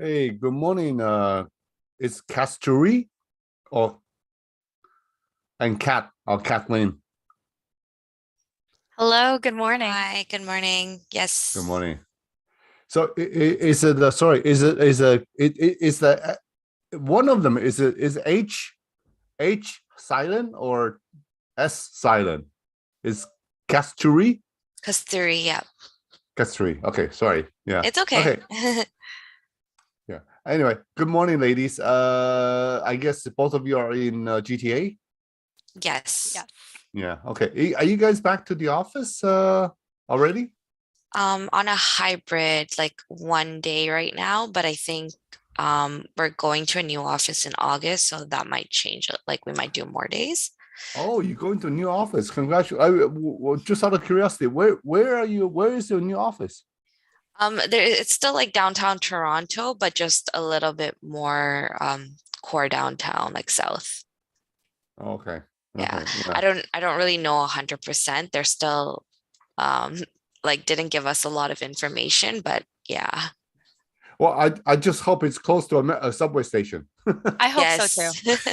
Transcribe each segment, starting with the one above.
Hey, good morning. It's Kasthuri or and Kathleen. Hello, good morning. Hi, good morning. Good Yes. morning. So is it sorry, is the one of them is H silent or S silent? Is Kasthuri? Kasthuri, yeah. Kasthuri. Okay, sorry. Yeah. It's okay. Okay. Yeah. Anyway, good morning, ladies. I guess both of you are in GTA. Yes. Yeah. Yeah. Okay. Are you guys back to the office already? On a hybrid, like one day right now, but I think we're going to a new office in August, so that might change it. Like we might do more days. Oh, you're going to a new office. Congratulations. Just out of curiosity, where are you? Where is your new office? It's still like downtown Toronto, but just a little bit more core downtown, like south. Okay. Yeah. Okay. I Yeah. don't really know 100%. They're still um like didn't give us a lot of information, but yeah. Well, I just hope it's close to a subway station. I hope so too. Yes.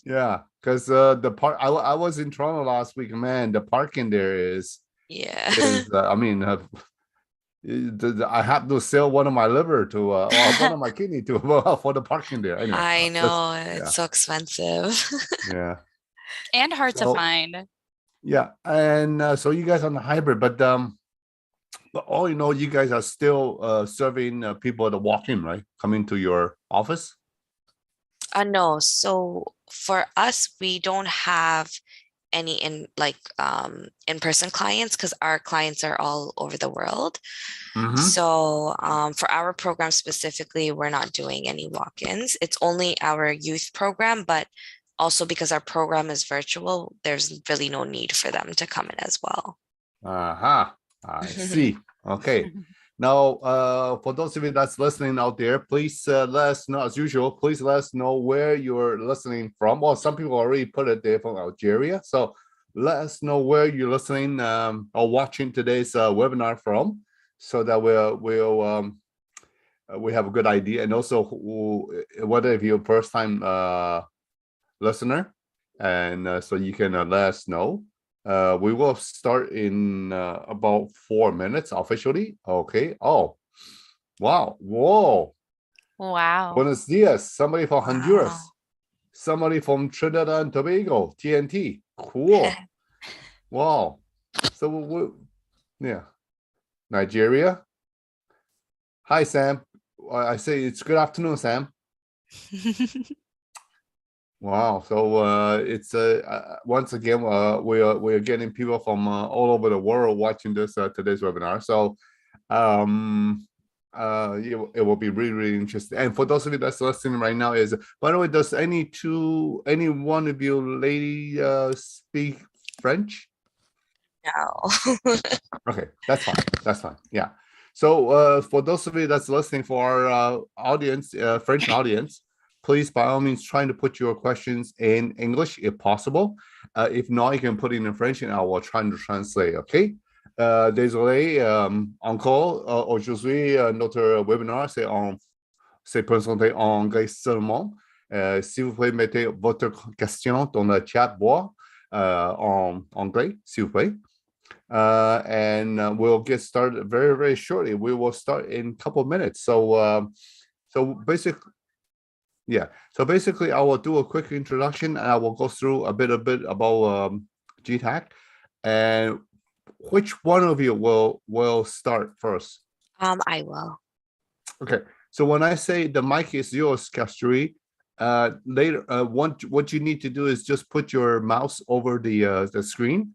Yeah, because the park. I was in Toronto last week. Man, the parking there Yeah. is. I mean, I have to sell one of my liver to or one of my kidney to for the parking there. Anyway, I just know yeah, it's so expensive. yeah. And hard to So find. yeah, and so you guys on the hybrid, but all in all, you guys are still serving people that walk in, right? Coming to your office. No, so for us, we don't have any in-person clients because our clients are all over the world. Mm-hmm. So for our program specifically, we're not doing any walk-ins. It's only our youth program, but also because our program is virtual, there's really no need for them to come in as well. Uh-huh. I see. Okay. Now, for those of you that's listening out there, please let us know, as usual, please let us know where you're listening from. Well, some people already put it there from Algeria. So let us know where you're listening or watching today's webinar from so that we have a good idea. And also whether if you're a first time listener, and so you can let us know. We will start in about 4 minutes officially. Okay. Oh, wow. Whoa. Wow. Buenos dias. Somebody from Wow. Honduras. Somebody from Trinidad and Tobago. TNT. Cool. Wow. So, yeah. Nigeria. Hi, Sam. I say it's good afternoon, Sam. Wow. So it's once again we are getting people from all over the world watching this today's webinar. So it will be really interesting. And for those of you that's listening right now, is by the way, does any one of you lady speak French? No. Okay, that's fine. That's fine. Yeah. So for those of you that's listening for our audience, French audience, please by all means try to put your questions in English if possible. If not, you can put it in French and I will try to translate. Okay. Désolé, encore aujourd'hui notre webinaire c'est présenté en anglais seulement. Si vous pouvez mettre votre question dans le chat box en anglais, s'il vous plaît. And we'll get started very, very shortly. We will start in a couple of minutes. So basically, yeah. So basically, I will do a quick introduction, and I will go through a bit about G-TAC, and which one of you will start first? I will. Okay. So when I say the mic is yours, Kasthuri, later, what you need to do is just put your mouse over the screen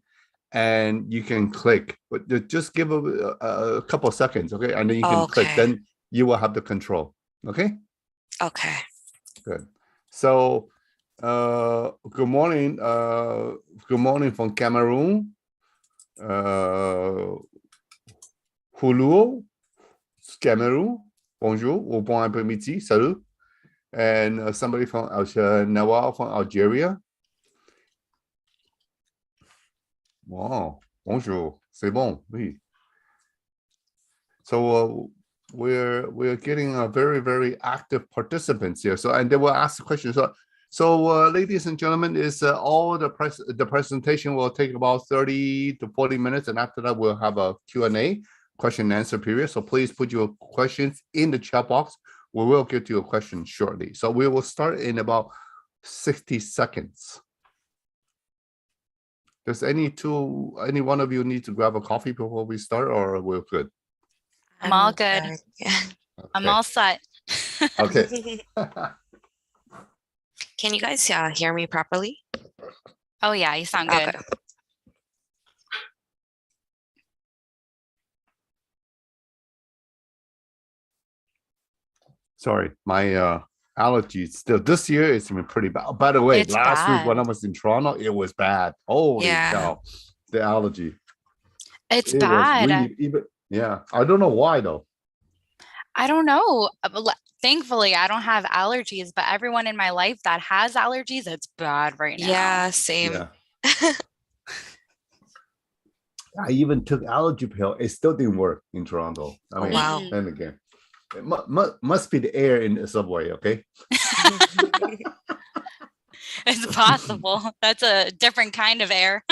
and you can click, but just give a couple of seconds, okay? And then you can click, Okay. then you will have the control, okay? Okay. Good. So, good morning from Cameroon. Hello, Cameroon. Bonjour, or bon après-midi, salut. And somebody from Nawal from Algeria. Wow, bonjour, c'est bon, oui. So we're getting a very active participants here. So and they will ask the questions. So ladies and gentlemen, is all the presentation will take about 30 to 40 minutes, and after that we'll have a Q&A, question and answer period. So please put your questions in the chat box. We will get to your question shortly. So we will start in about 60 seconds. Does any one of you need to grab a coffee before we start, or we're good? I'm all good. Yeah. Okay. I'm all set. Okay. Can you guys hear me properly? Oh yeah, you sound good. Okay. Sorry, my allergies still this year it's been pretty bad. By the way, It's last week when I bad. was in Toronto, it was bad. Holy Yeah. cow, the allergy. It's It was bad. really even. Yeah, I don't know why though. I don't know. Thankfully, I don't have allergies, but everyone in my life that has allergies, it's bad right now. Yeah, same. Yeah. I even took allergy pill. It still didn't work in Toronto. I mean, wow. then again, it must be the air in the subway. Okay. It's possible. That's a different kind of air.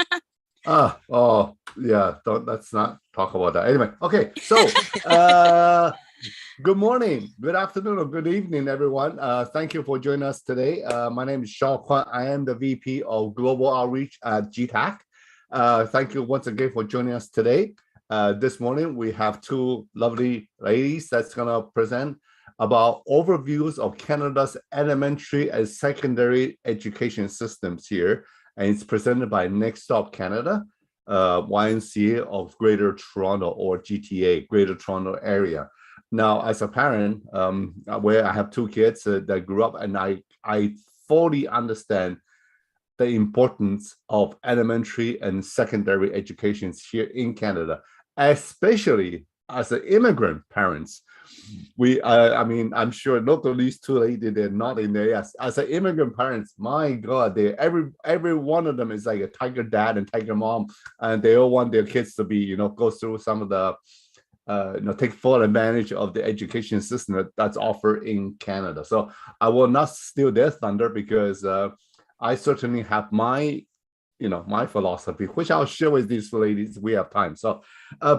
Oh yeah, let's not talk about that. Anyway, okay, so good morning, good afternoon, or good evening, everyone. Thank you for joining us today. My name is Shaw Kwan. I am the VP of Global Outreach at G-TAC. Thank you once again for joining us today. This morning we have two lovely ladies that's gonna present about overviews of Canada's elementary and secondary education systems here. And it's presented by Next Stop Canada, YMCA of Greater Toronto, or GTA, Greater Toronto Area. Now, as a parent, where I have two kids that grew up, and I fully understand the importance of elementary and secondary educations here in Canada, especially as an immigrant parents. I mean, I'm sure not the least two ladies, they're not in there. Yes, as an immigrant parents, my God, every one of them is like a tiger dad and tiger mom, and they all want their kids to be, go through some of the, take full advantage of the education system that's offered in Canada. So I will not steal their thunder because I certainly have my my philosophy, which I'll share with these ladies. We have time. So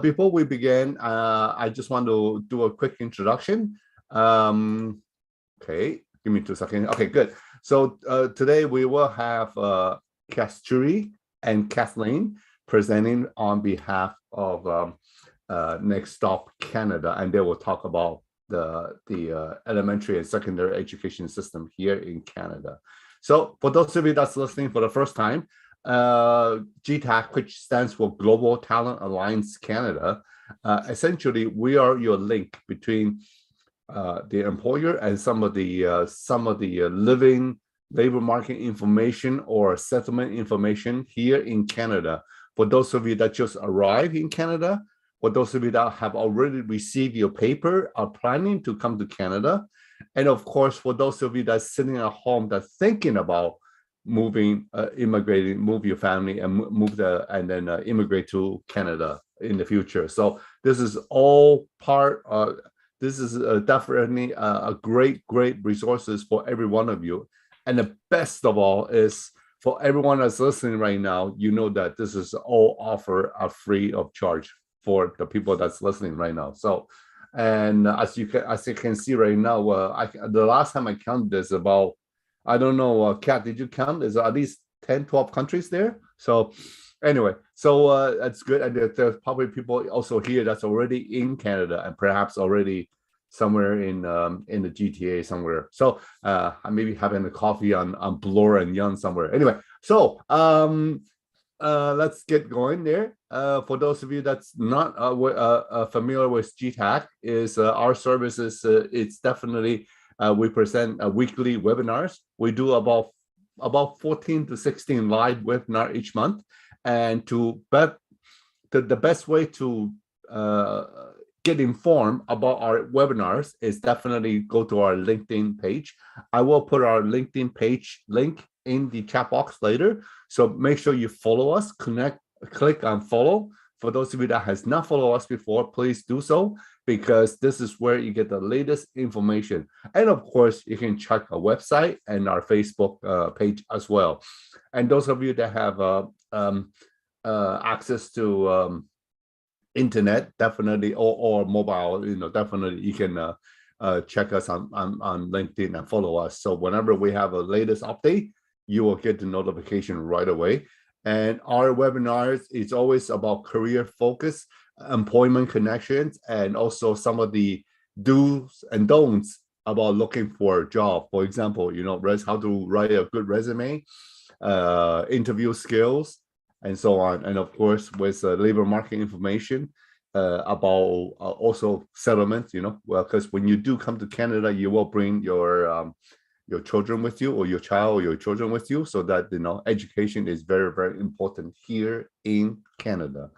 before we begin, I just want to do a quick introduction. Okay, give me 2 seconds. Okay, good. So today we will have Kasthuri and Kathleen presenting on behalf of Next Stop Canada, and they will talk about the elementary and secondary education system here in Canada. So for those of you that's listening for the first time, G-TAC, which stands for Global Talent Alliance Canada, essentially we are your link between the employer and some of the living labor market information or settlement information here in Canada. For those of you that just arrived in Canada, for those of you that have already received your paper, are planning to come to Canada, and of course for those of you that's sitting at home that's thinking about moving, immigrating, move your family and then immigrate to Canada in the future. So this is all part of, this is definitely a great resources for every one of you. And the best of all is for everyone that's listening right now, that this is all offered free of charge for the people that's listening right now. So, and as you can see right now, the last time I counted, there's about, I don't know, Kat, did you count? There's at least 10, 12 countries there. So anyway, so that's good. And there's probably people also here that's already in Canada and perhaps already somewhere in the GTA somewhere. So I may be having a coffee on Bloor and Yonge somewhere. Anyway, so let's get going there. For those of you that's not familiar with G-TAC, is our services. It's definitely we present weekly webinars. We do about 14 to 16 live webinars each month, and the best way to get informed about our webinars is definitely go to our LinkedIn page. I will put our LinkedIn page link in the chat box later. So make sure you follow us, click on follow For those of you that has not followed us before, please do so, because this is where you get the latest information. And of course, you can check our website and our Facebook page as well. And those of you that have access to internet, definitely, or mobile, definitely you can check us on LinkedIn and follow us. So whenever we have a latest update, you will get the notification right away. And our webinars is always about career focus, employment connections, and also some of the do's and don'ts about looking for a job. For example, how to write a good resume, interview skills, and so on. And of course, with labor market information about also settlements, because when you do come to Canada, you will bring your children with you, or your child or your children with you, so that education is very, very important here in Canada.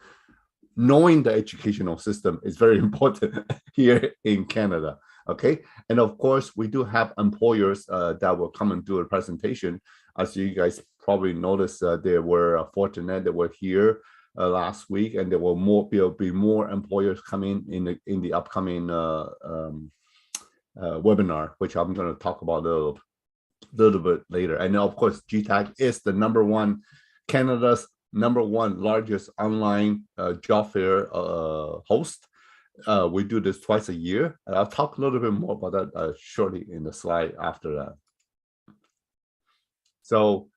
Knowing the educational system is very important here in Canada. Okay, and of course we do have employers that will come and do a presentation. As you guys probably noticed, they were fortunate that were here last week, and there will be more employers coming in the upcoming webinar, which I'm going to talk about a little bit later. And of course, G-TAC is the Canada's number one largest online job fair host. We do this twice a year, and I'll talk a little bit more about that shortly in the slide after that. So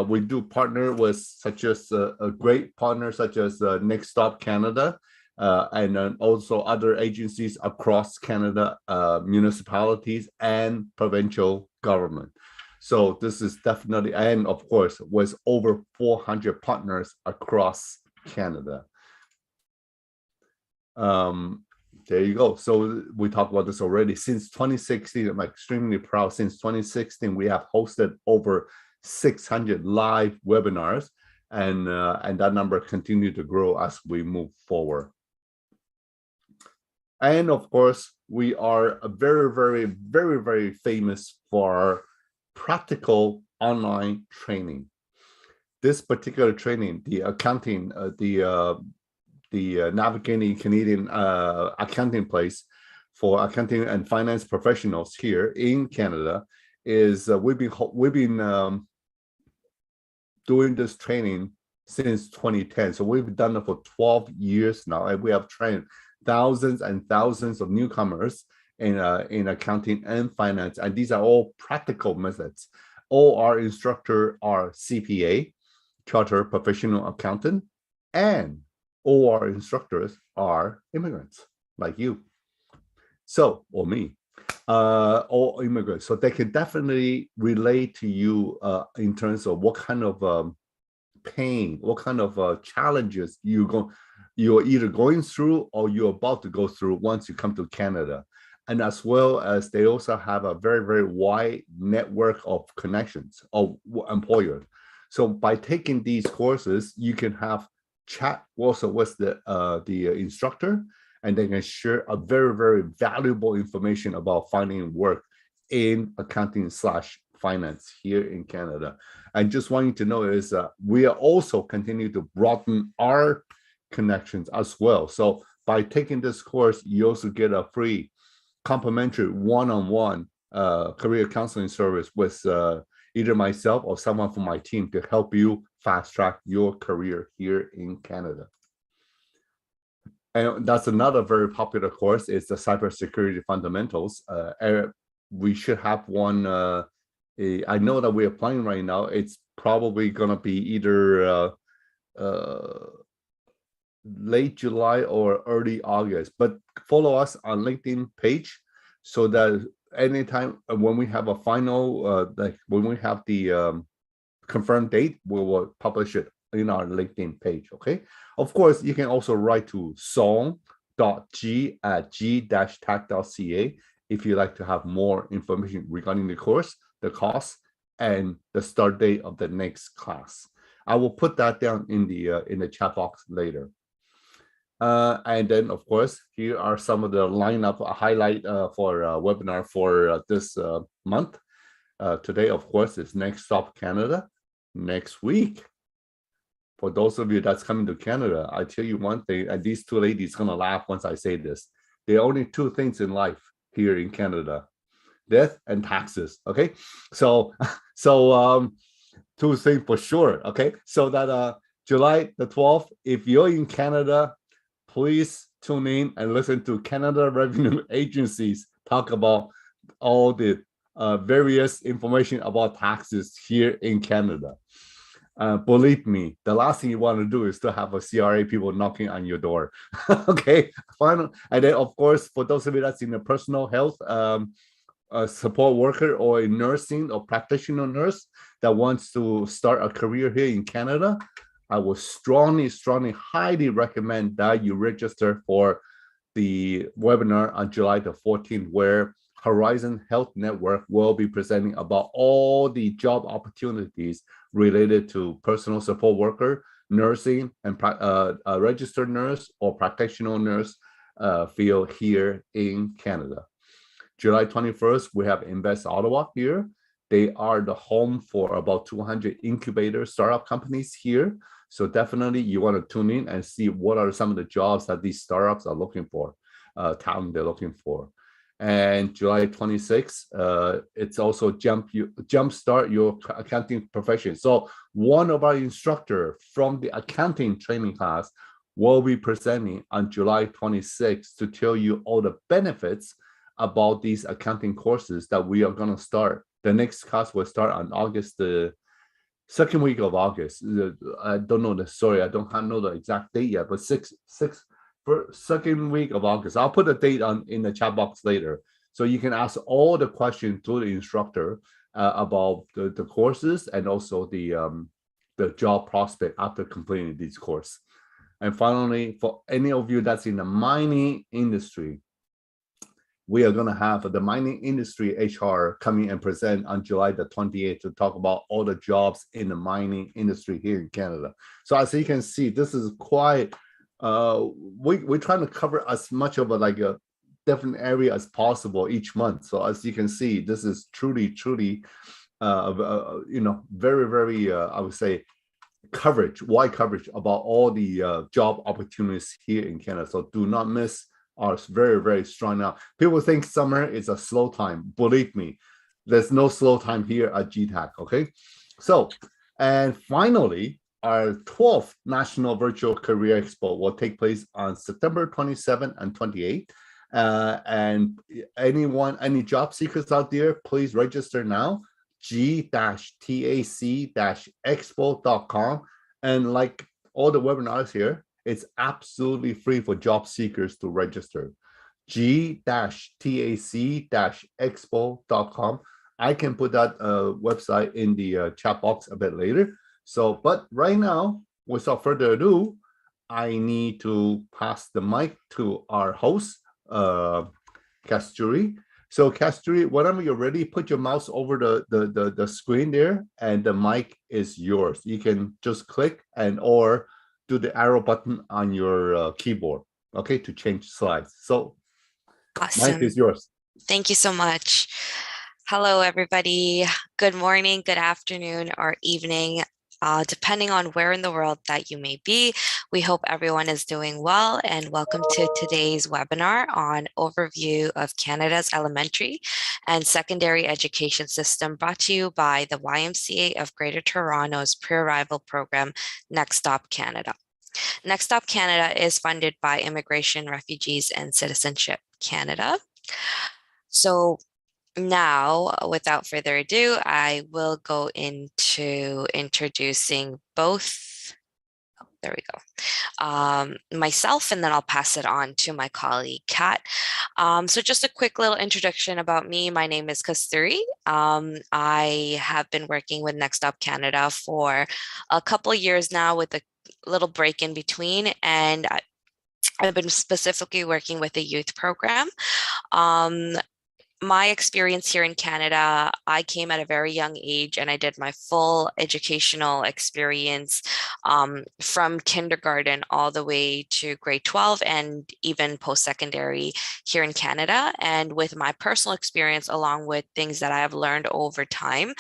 we do partner with a great partner such as Next Stop Canada, and then also other agencies across Canada, municipalities and provincial government. So this is definitely, and of course, with over 400 partners across Canada. There you go. So we talked about this already. Since 2016, I'm extremely proud. Since 2016, we have hosted over 600 live webinars, and that number continued to grow as we move forward. And of course, we are very, very, very, very famous for our practical online training. This particular training, the accounting, the navigating Canadian accounting place for accounting and finance professionals here in Canada, is we've been doing this training since 2010. So we've done it for 12 years now, and we have trained thousands and thousands of newcomers in accounting and finance, and these are all practical methods. All our instructors are CPA, Chartered Professional Accountant, and all our instructors are immigrants like you, or me, all immigrants. So they can definitely relate to you in terms of what kind of pain, what kind of challenges you're either going through or you're about to go through once you come to Canada. And as well as they also have a very, very wide network of connections of employers. So by taking these courses, you can have chat also with the instructor, and they can share a very, very valuable information about finding work in accounting/finance here in Canada. And just wanting to know is we are also continue to broaden our connections as well. So by taking this course, you also get a free complimentary one-on-one career counseling service with either myself or someone from my team to help you fast track your career here in Canada. And that's another very popular course, is the Cybersecurity Fundamentals. We should have one. I know that we're applying right now. It's probably going to be either late July or early August, but follow us on LinkedIn page so that anytime when we have a final, when we have the confirmed date, we will publish it in our LinkedIn page. Okay. Of course, you can also write to song.g@g-tac.ca if you'd like to have more information regarding the course, the cost, and the start date of the next class. I will put that down in the chat box later. And then, of course, here are some of the lineup highlight for webinar for this month. Today, of course, is Next Stop Canada. Next week, for those of you that's coming to Canada, I tell you one thing, and these two ladies gonna laugh once I say this. There are only two things in life here in Canada: death and taxes. Okay, so two things for sure. Okay, so that July the 12th, if you're in Canada, please tune in and listen to Canada Revenue Agencies talk about all the various information about taxes here in Canada. Believe me, the last thing you want to do is to have a CRA people knocking on your door. Okay, final. And then, of course, for those of you that's in the personal health support worker or a nursing or practitioner nurse that wants to start a career here in Canada, I would strongly, highly recommend that you register for the webinar on July the 14th, where Horizon Health Network will be presenting about all the job opportunities related to personal support worker, nursing, and a registered nurse or practitioner nurse field here in Canada. July 21st, we have Invest Ottawa here. They are the home for about 200 incubator startup companies here. So definitely you want to tune in and see what are some of the jobs that these startups are looking for, talent they're looking for. And July 26th, it's also jumpstart your accounting profession. So one of our instructor from the accounting training class will be presenting on July 26th to tell you all the benefits about these accounting courses that we are going to start. The next class will start on August, the second week of August. I don't know I don't know the exact date yet, but second week of August. I'll put the date in the chat box later, so you can ask all the questions to the instructor about the courses and also the job prospect after completing these courses. And finally, for any of you that's in the mining industry, we are going to have the mining industry HR coming and present on July the 28th to talk about all the jobs in the mining industry here in Canada. So as you can see, this is quite, we're trying to cover as much of a different area as possible each month. So as you can see, this is truly, very, very, I would say, wide coverage about all the job opportunities here in Canada. So do not miss are very, very strong now. People think summer is a slow time. Believe me, there's no slow time here at G-TAC, okay? So, and finally, our 12th National Virtual Career Expo will take place on September 27 and 28. And any job seekers out there, please register now, g-tac-expo.com. And like all the webinars here, it's absolutely free for job seekers to register. g-tac-expo.com. I can put that website in the chat box a bit later. So, but right now, without further ado, I need to pass the mic to our host, Kasthuri. So Kasthuri, whenever you're ready, put your mouse over the screen there, and the mic is yours. You can just click or do the arrow button on your keyboard, okay, to change slides. So, awesome. Mic is yours. Thank you so much. Hello, everybody. Good morning, good afternoon, or evening, depending on where in the world that you may be. We hope everyone is doing well, and welcome to today's webinar on overview of Canada's elementary and secondary education system, brought to you by the YMCA of Greater Toronto's pre-arrival program, Next Stop Canada. Next Stop Canada is funded by Immigration, Refugees, and Citizenship Canada. So now, without further ado, I will go into introducing both. Oh, there we go. Myself, and then I'll pass it on to my colleague, Kat. So just a quick little introduction about me. My name is Kasthuri. I have been working with Next Stop Canada for a couple of years now, with a little break in between, and I've been specifically working with a youth program. My experience here in Canada, I came at a very young age, and I did my full educational experience from kindergarten all the way to grade 12 and even post-secondary here in Canada. And with my personal experience, along with things that I have learned over time,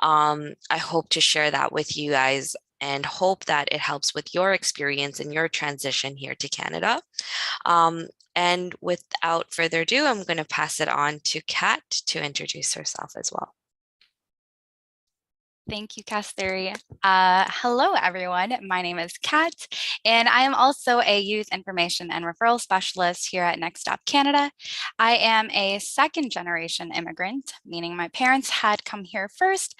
I hope to share that with you guys and hope that it helps with your experience and your transition here to Canada. And without further ado, I'm going to pass it on to Kat to introduce herself as well. Thank you, Kasthuri. Hello, everyone. My name is Kat, and I am also a Youth Information and Referral Specialist here at Next Stop Canada. I am a second-generation immigrant, meaning my parents had come here first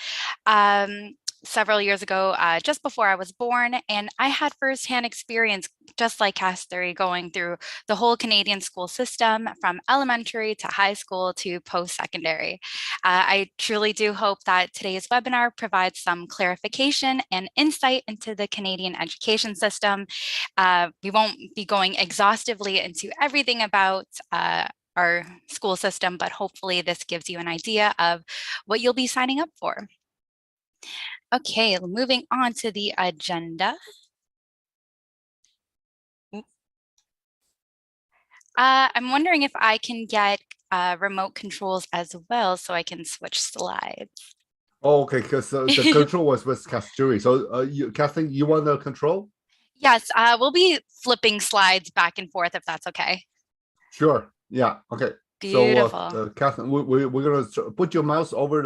several years ago, just before I was born, and I had firsthand experience, just like Kasthuri, going through the whole Canadian school system from elementary to high school to post-secondary. I truly do hope that today's webinar provides some clarification and insight into the Canadian education system. We won't be going exhaustively into everything about our school system, but hopefully this gives you an idea of what you'll be signing up for. Okay, moving on to the agenda. I'm wondering if I can get remote controls as well so I can switch slides. Oh, okay, because the control was with Kasthuri. So Kathleen, you want the control? Yes, we'll be flipping slides back and forth if that's okay. Sure. Yeah. Okay. Beautiful. So Kathleen, we're going to put your mouse over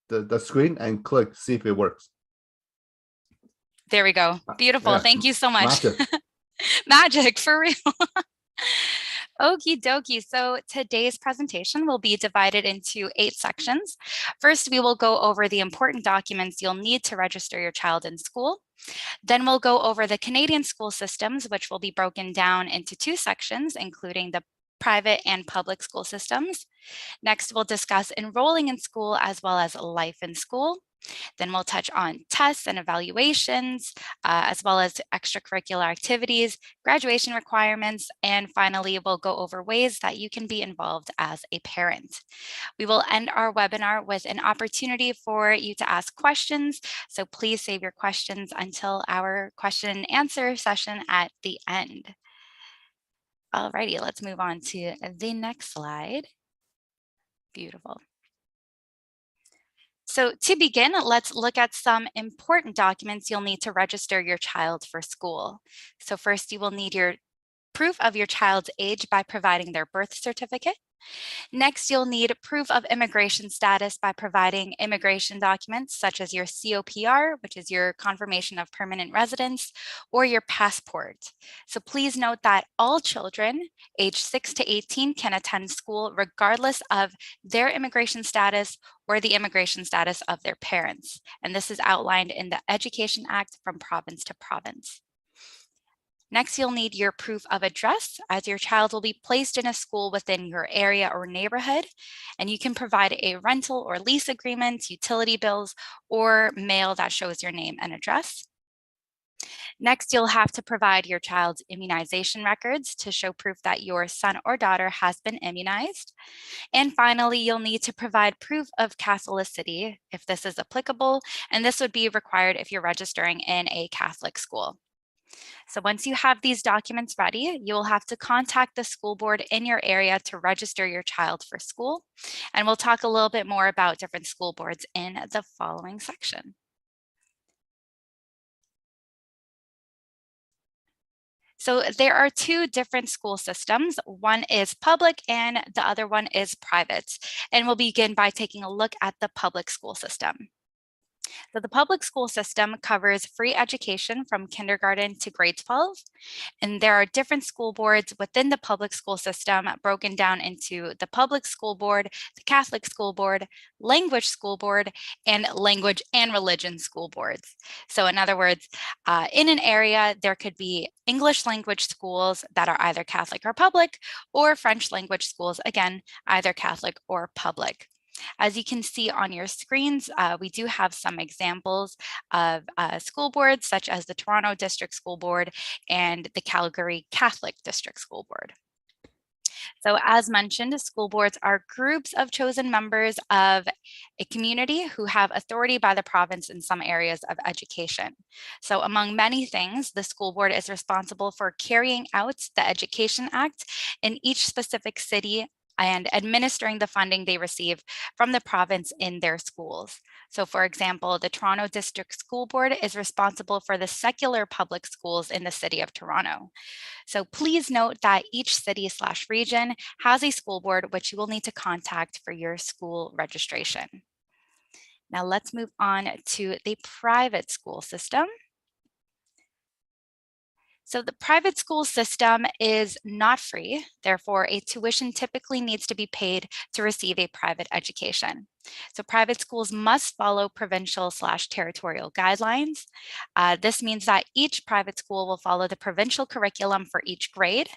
the screen and click, see if it works. There we go. Beautiful. Yeah. Thank you so much. Magic. Magic, for real. Okie dokie. So today's presentation will be divided into 8 sections. First, we will go over the important documents you'll need to register your child in school. Then we'll go over the Canadian school systems, which will be broken down into 2 sections, including the private and public school systems. Next, we'll discuss enrolling in school as well as life in school. Then we'll touch on tests and evaluations, as well as extracurricular activities, graduation requirements, and finally, we'll go over ways that you can be involved as a parent. We will end our webinar with an opportunity for you to ask questions, so please save your questions until our question and answer session at the end. Alrighty, let's move on to the next slide. Beautiful. So to begin, let's look at some important documents you'll need to register your child for school. So first, you will need your proof of your child's age by providing their birth certificate. Next, you'll need proof of immigration status by providing immigration documents such as your COPR, which is your confirmation of permanent residence, or your passport. So please note that all children aged 6 to 18 can attend school regardless of their immigration status or the immigration status of their parents. And this is outlined in the Education Act from province to province. Next, you'll need your proof of address, as your child will be placed in a school within your area or neighborhood, and you can provide a rental or lease agreement, utility bills, or mail that shows your name and address. Next, you'll have to provide your child's immunization records to show proof that your son or daughter has been immunized. And finally, you'll need to provide proof of Catholicity if this is applicable, and this would be required if you're registering in a Catholic school. So once you have these documents ready, you will have to contact the school board in your area to register your child for school. And we'll talk a little bit more about different school boards in the following section. So there are 2 different school systems. One is public and the other one is private. And we'll begin by taking a look at the public school system. So the public school system covers free education from kindergarten to grade 12. And there are different school boards within the public school system broken down into the public school board, the Catholic school board, language school board, and language and religion school boards. So in other words, in an area, there could be English language schools that are either Catholic or public, or French language schools, again, either Catholic or public. As you can see on your screens, we do have some examples of school boards, such as the Toronto District School Board and the Calgary Catholic District School Board. So as mentioned, school boards are groups of chosen members of a community who have authority by the province in some areas of education. So among many things, the school board is responsible for carrying out the Education Act in each specific city and administering the funding they receive from the province in their schools. So for example, the Toronto District School Board is responsible for the secular public schools in the city of Toronto. So please note that each city/region has a school board which you will need to contact for your school registration. Now let's move on to the private school system. So the private school system is not free. Therefore, a tuition typically needs to be paid to receive a private education. So private schools must follow provincial/territorial guidelines. This means that each private school will follow the provincial curriculum for each grade,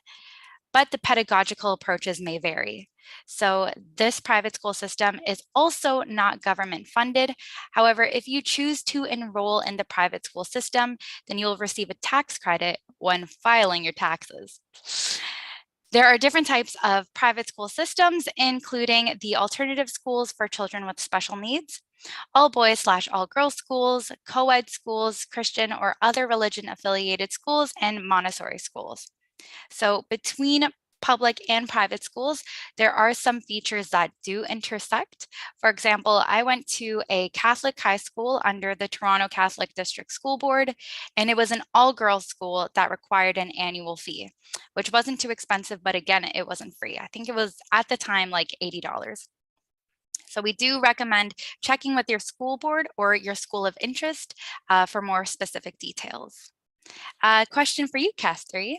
but the pedagogical approaches may vary. So this private school system is also not government funded. However, if you choose to enroll in the private school system, then you'll receive a tax credit when filing your taxes. There are different types of private school systems, including the alternative schools for children with special needs, all boys/all girls schools, co-ed schools, Christian or other religion affiliated schools, and Montessori schools. So between public and private schools, there are some features that do intersect. For example, I went to a Catholic high school under the Toronto Catholic District School Board, and it was an all-girls school that required an annual fee, which wasn't too expensive, but again, it wasn't free. I think it was at the time like $80. So we do recommend checking with your school board or your school of interest for more specific details. Question for you, Kasthuri.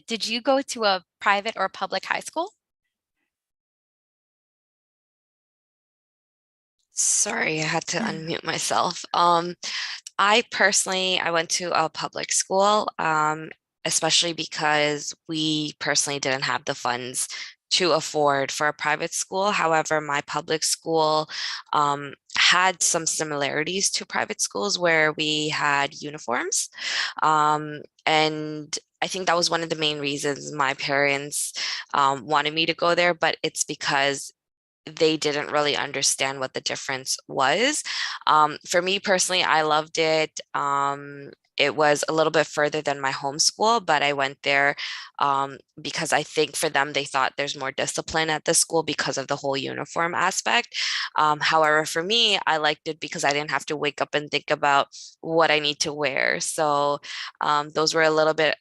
Did you go to a private or public high school? Sorry, I had to unmute myself. I went to a public school, especially because we personally didn't have the funds to afford for a private school. However, my public school had some similarities to private schools where we had uniforms. And I think that was one of the main reasons my parents wanted me to go there, but it's because they didn't really understand what the difference was. For me personally, I loved it. It was a little bit further than my home school, but I went there because I think for them, they thought there's more discipline at the school because of the whole uniform aspect. However, for me, I liked it because I didn't have to wake up and think about what I need to wear. So those were a little bit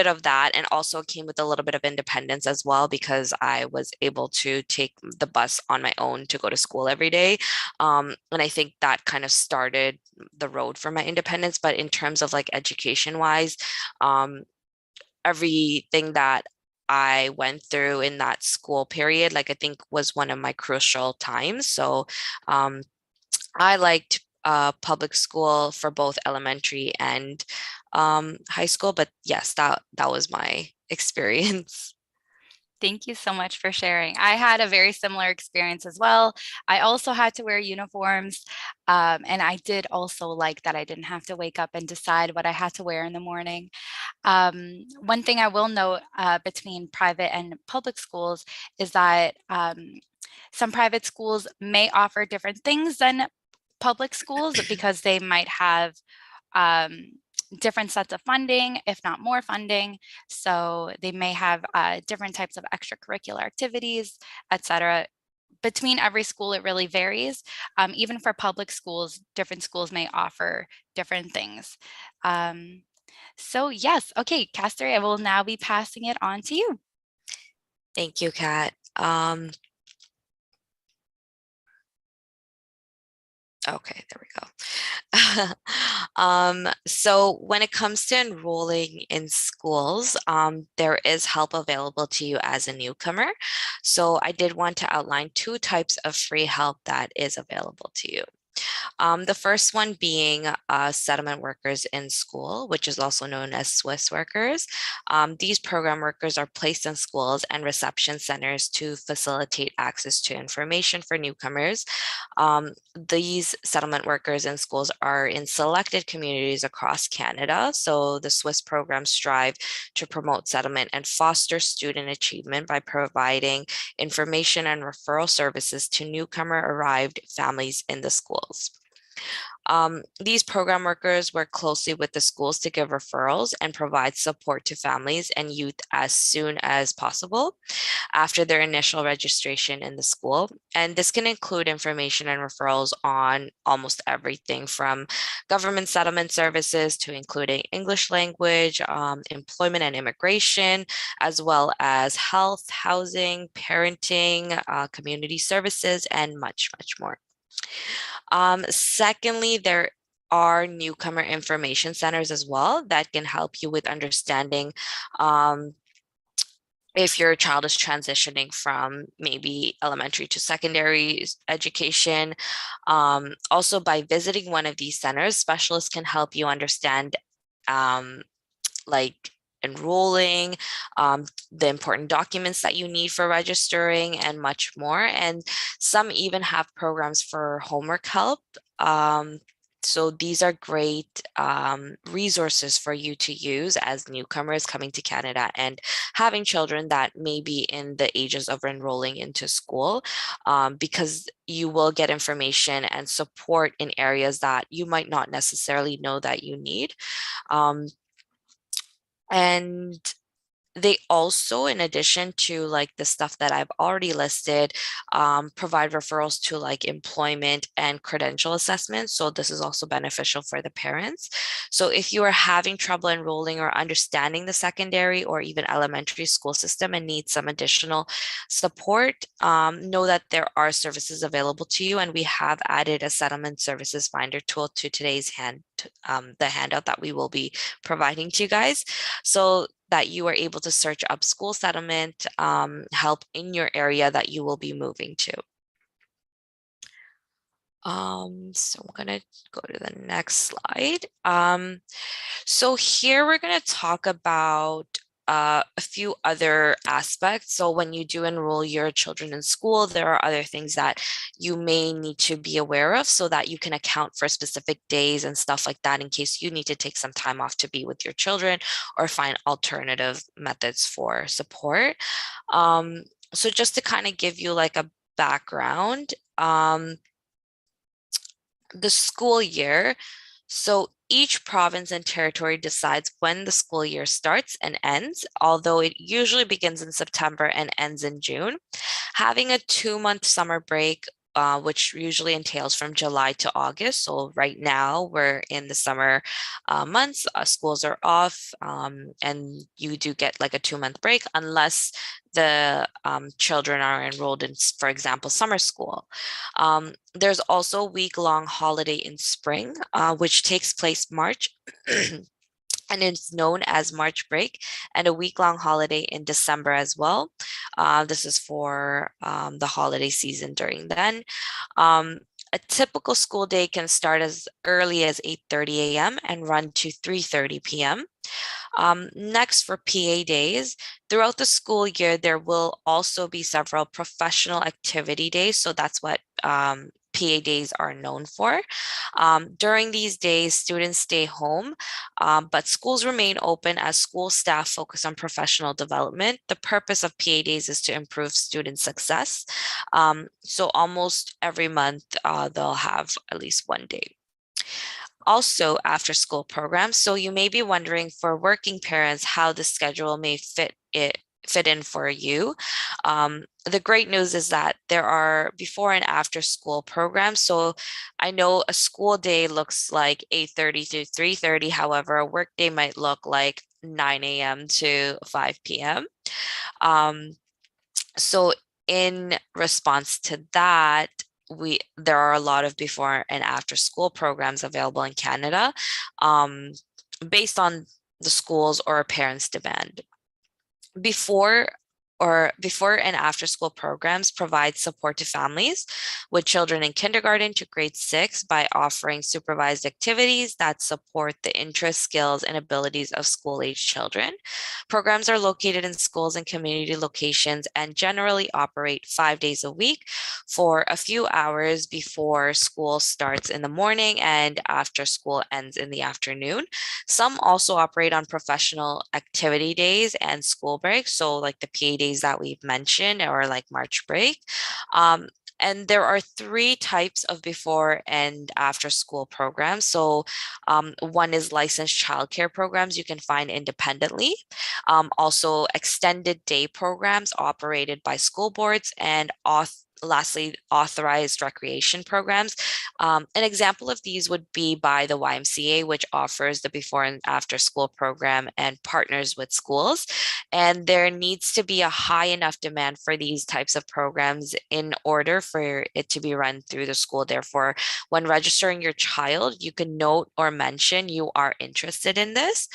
of that, and also came with a little bit of independence as well, because I was able to take the bus on my own to go to school every day. And I think that kind of started the road for my independence. But in terms of like education wise, everything that I went through in that school period, like I think was one of my crucial times. So I liked public school for both elementary and high school, but yes, that was my experience. Thank you so much for sharing. I had a very similar experience as well. I also had to wear uniforms, and I did also like that I didn't have to wake up and decide what I had to wear in the morning. One thing I will note between private and public schools is that some private schools may offer different things than public schools because they might have different sets of funding, if not more funding. So they may have different types of extracurricular activities, etc. Between every school, it really varies. Even for public schools, different schools may offer different things. So yes, okay, Kasthuri, I will now be passing it on to you. Thank you, Kat. Okay, there we go. So when it comes to enrolling in schools, there is help available to you as a newcomer. So I did want to outline 2 types of free help that is available to you. The first one being settlement workers in school, which is also known as Swiss workers. These program workers are placed in schools and reception centers to facilitate access to information for newcomers. These settlement workers in schools are in selected communities across Canada. So the Swiss programs strive to promote settlement and foster student achievement by providing information and referral services to newcomer arrived families in the schools. These program workers work closely with the schools to give referrals and provide support to families and youth as soon as possible after their initial registration in the school. And this can include information and referrals on almost everything from government settlement services to including English language, employment and immigration, as well as health, housing, parenting, community services, and much, much more. Secondly, there are newcomer information centers as well that can help you with understanding if your child is transitioning from maybe elementary to secondary education. Also, by visiting one of these centers, specialists can help you understand like enrolling, the important documents that you need for registering, and much more. And some even have programs for homework help. So these are great resources for you to use as newcomers coming to Canada and having children that may be in the ages of enrolling into school, because you will get information and support in areas that you might not necessarily know that you need. And they also, in addition to like the stuff that I've already listed, provide referrals to like employment and credential assessments. So this is also beneficial for the parents. So if you are having trouble enrolling or understanding the secondary or even elementary school system and need some additional support, know that there are services available to you. And we have added a settlement services finder tool to today's the handout that we will be providing to you guys, so that you are able to search up school settlement help in your area that you will be moving to. So I'm gonna go to the next slide. So here we're gonna talk about a few other aspects. So when you do enroll your children in school, there are other things that you may need to be aware of so that you can account for specific days and stuff like that in case you need to take some time off to be with your children or find alternative methods for support. So just to kind of give you like a background, the school year. So each province and territory decides when the school year starts and ends, although it usually begins in September and ends in June. Having a 2-month summer break, which usually entails from July to August. So right now we're in the summer months, schools are off, and you do get like a 2-month break unless the children are enrolled in, for example, summer school. There's also a week-long holiday in spring, which takes place March and it's known as March break, and a week-long holiday in December as well. This is for the holiday season during then. A typical school day can start as early as 8:30 a.m. and run to 3:30 p.m. Next, for PA days, throughout the school year, there will also be several professional activity days. So that's what PA days are known for. During these days, students stay home, but schools remain open as school staff focus on professional development. The purpose of PA days is to improve student success. So almost every month, they'll have at least one day. Also, after school programs. So you may be wondering, for working parents, how the schedule may fit in for you. The great news is that there are before and after school programs. So I know a school day looks like 8:30 to 3:30. However, a work day might look like 9 a.m. to 5 p.m. So in response to that, there are a lot of before and after school programs available in Canada, based on the schools or a parent's demand. Before and after school programs provide support to families with children in kindergarten to grade 6 by offering supervised activities that support the interests, skills, and abilities of school-age children. Programs are located in schools and community locations and generally operate 5 days a week for a few hours before school starts in the morning and after school ends in the afternoon. Some also operate on professional activity days and school breaks, so like the PA days that we've mentioned, or like March break. And there are 3 types of before and after school programs. So one is licensed childcare programs you can find independently. Also extended day programs operated by school boards, and lastly, authorized recreation programs. An example of these would be by the YMCA, which offers the before and after school program and partners with schools. And there needs to be a high enough demand for these types of programs in order for it to be run through the school. Therefore, when registering your child, you can note or mention you are interested in this.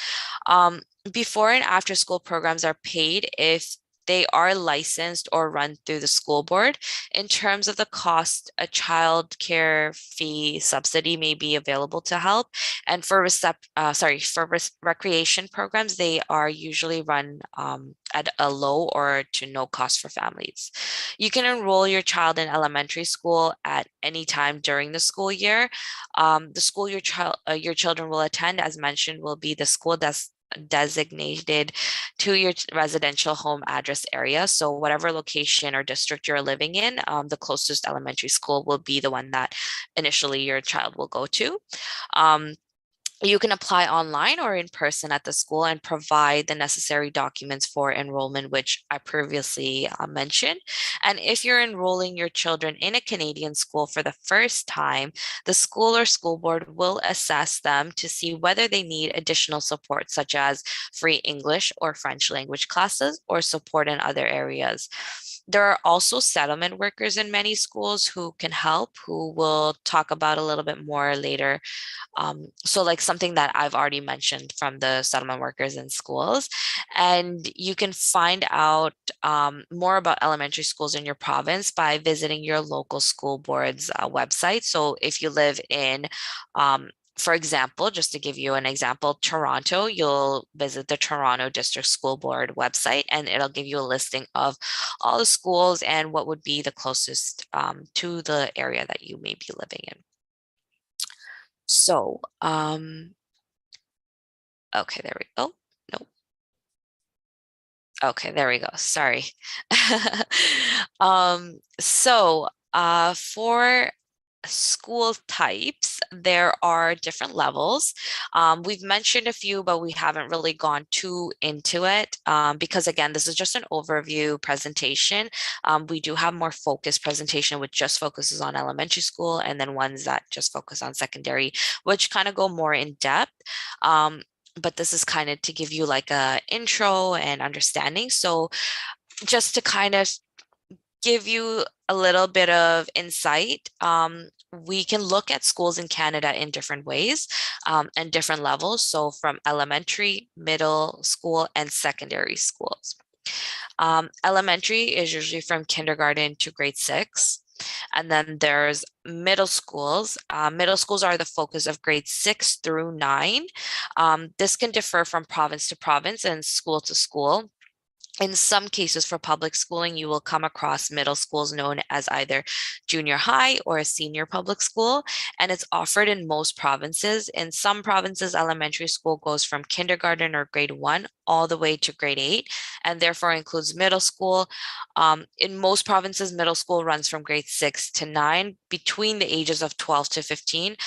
Before and after school programs are paid if they are licensed or run through the school board. In terms of the cost, a child care fee subsidy may be available to help. And for recreation programs, they are usually run at a low or to no cost for families. You can enroll your child in elementary school at any time during the school year. The school your children will attend, as mentioned, will be the school that's designated to your residential home address area. So whatever location or district you're living in, the closest elementary school will be the one that initially your child will go to. You can apply online or in person at the school and provide the necessary documents for enrollment, which I previously mentioned. And if you're enrolling your children in a Canadian school for the first time, the school or school board will assess them to see whether they need additional support, such as free English or French language classes or support in other areas. There are also settlement workers in many schools who can help, who we'll talk about a little bit more later. So like something that I've already mentioned from the settlement workers in schools. And you can find out more about elementary schools in your province by visiting your local school board's website. So if you live in for example, just to give you an example, Toronto, you'll visit the Toronto District School Board website, and it'll give you a listing of all the schools and what would be the closest to the area that you may be living in. So, okay, there we go. Nope. Okay, there we go. Sorry. For school types, there are different levels. We've mentioned a few, but we haven't really gone too into it because again, this is just an overview presentation. We do have more focused presentation, which just focuses on elementary school, and then ones that just focus on secondary, which kind of go more in depth. But this is kind of to give you like a intro and understanding. So just to kind of give you a little bit of insight, we can look at schools in Canada in different ways and different levels. So from elementary, middle school, and secondary schools. Elementary is usually from kindergarten to grade 6. And then there's middle schools. Middle schools are the focus of grades 6 through 9. This can differ from province to province and school to school. In some cases for public schooling, you will come across middle schools known as either junior high or a senior public school, and it's offered in most provinces. In some provinces, elementary school goes from kindergarten or grade 1 all the way to grade 8, and therefore includes middle school. In most provinces, middle school runs from grade 6 to 9 between the ages of 12 to 15.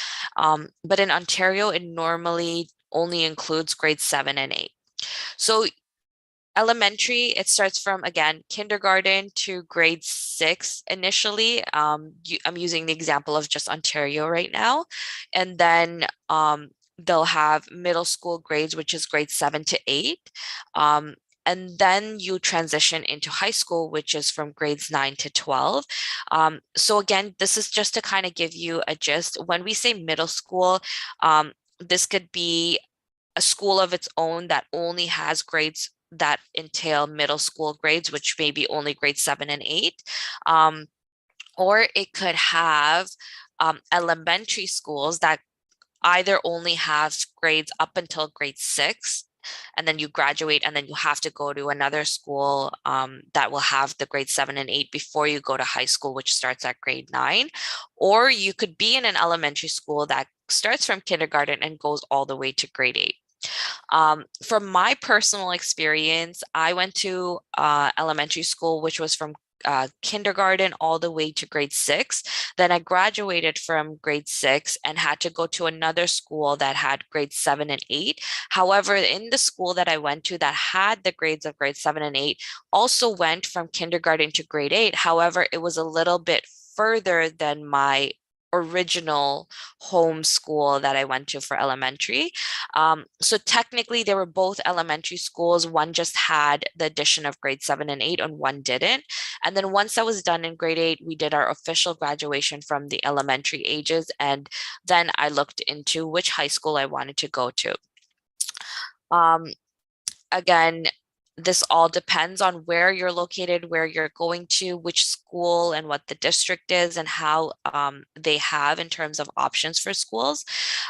But in Ontario, it normally only includes grade 7 and 8. So elementary, it starts from, again, kindergarten to grade 6 initially. I'm using the example of just Ontario right now. And then they'll have middle school grades, which is grade 7 to 8. And then you transition into high school, which is from grades 9 to 12. So again, this is just to kind of give you a gist. When we say middle school, this could be a school of its own that only has grades that entail middle school grades, which may be only grade 7 and 8. Or it could have elementary schools that either only have grades up until grade 6, and then you graduate, and then you have to go to another school that will have the grade 7 and 8 before you go to high school, which starts at grade 9. Or you could be in an elementary school that starts from kindergarten and goes all the way to grade 8. From my personal experience, I went to elementary school, which was from kindergarten all the way to grade 6. Then I graduated from grade 6 and had to go to another school that had grade 7 and 8. However, in the school that I went to that had the grades of grade 7 and 8 also went from kindergarten to grade 8. However, it was a little bit further than my original home school that I went to for elementary. So technically they were both elementary schools. One just had the addition of grade 7 and 8 and one didn't. And then once that was done in grade 8, we did our official graduation from the elementary ages. And then I looked into which high school I wanted to go to. Again, this all depends on where you're located, where you're going to, which school and what the district is and how they have in terms of options for schools.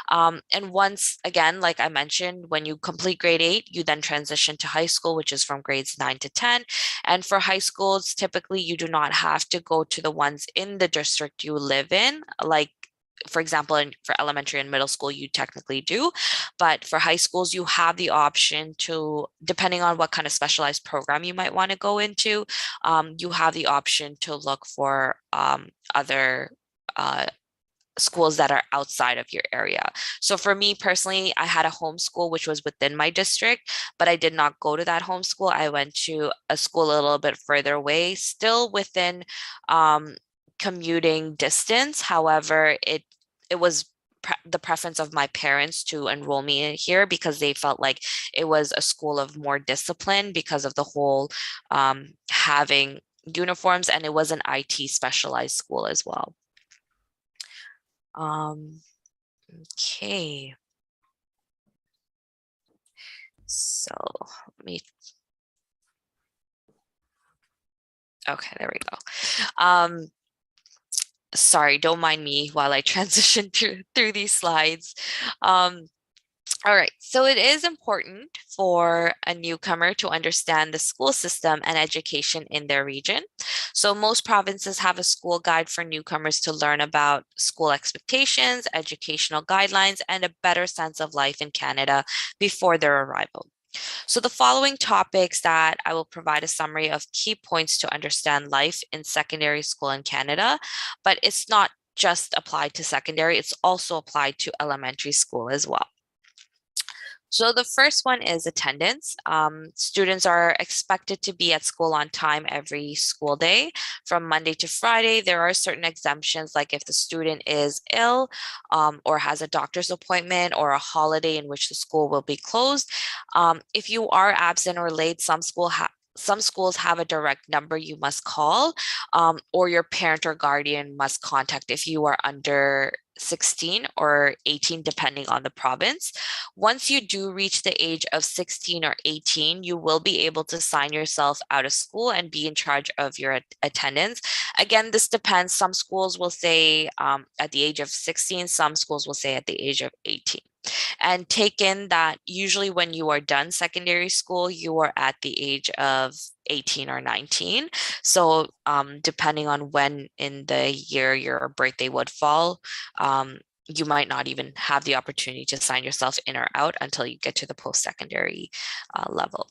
And once again, like I mentioned, when you complete grade 8, you then transition to high school, which is from grades 9 to 10. And for high schools, typically you do not have to go to the ones in the district you live in, like for example, for elementary and middle school, you technically do, but for high schools, you have the option to, depending on what kind of specialized program you might want to go into, you have the option to look for other schools that are outside of your area. So for me personally, I had a homeschool which was within my district, but I did not go to that homeschool. I went to a school a little bit further away, still within commuting distance. However, it was the preference of my parents to enroll me in here because they felt like it was a school of more discipline because of the whole having uniforms, and it was an IT specialized school as well. Okay. So let me. Okay, there we go. Sorry, don't mind me while I transition through these slides. All right, so it is important for a newcomer to understand the school system and education in their region. So most provinces have a school guide for newcomers to learn about school expectations, educational guidelines, and a better sense of life in Canada before their arrival. So the following topics that I will provide a summary of key points to understand life in secondary school in Canada, but it's not just applied to secondary, it's also applied to elementary school as well. So the first one is attendance. Students are expected to be at school on time every school day from Monday to Friday. There are certain exemptions, like if the student is ill or has a doctor's appointment or a holiday in which the school will be closed. If you are absent or late, some schools have a direct number you must call, or your parent or guardian must contact if you are under 16 or 18, depending on the province. Once you do reach the age of 16 or 18, you will be able to sign yourself out of school and be in charge of your attendance. Again, this depends. Some schools will say at the age of 16, some schools will say at the age of 18. And take in that usually when you are done secondary school, you are at the age of 18 or 19. So depending on when in the year your birthday would fall, you might not even have the opportunity to sign yourself in or out until you get to the post-secondary level.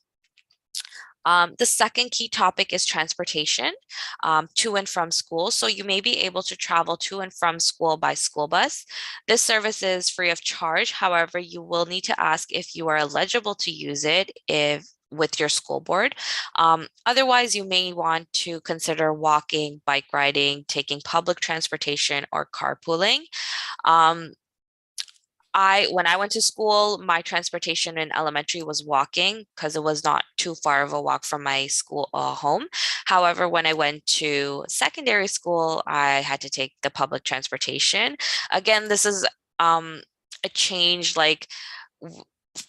The second key topic is transportation to and from school. So you may be able to travel to and from school by school bus. This service is free of charge. However, you will need to ask if you are eligible to use it with your school board. Otherwise, you may want to consider walking, bike riding, taking public transportation, or carpooling. When I went to school, my transportation in elementary was walking because it was not too far of a walk from my school home. However, when I went to secondary school, I had to take the public transportation. Again, this is a change, like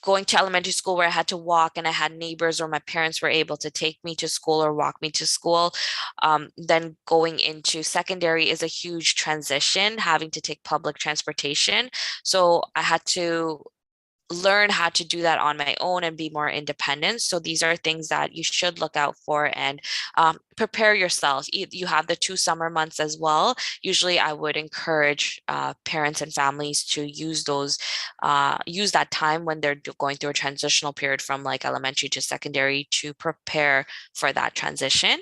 going to elementary school where I had to walk and I had neighbors or my parents were able to take me to school or walk me to school. Then going into secondary is a huge transition, having to take public transportation. So I had to learn how to do that on my own and be more independent. So these are things that you should look out for and prepare yourself. You have the 2 summer months as well. Usually I would encourage parents and families to use that time when they're going through a transitional period from like elementary to secondary to prepare for that transition.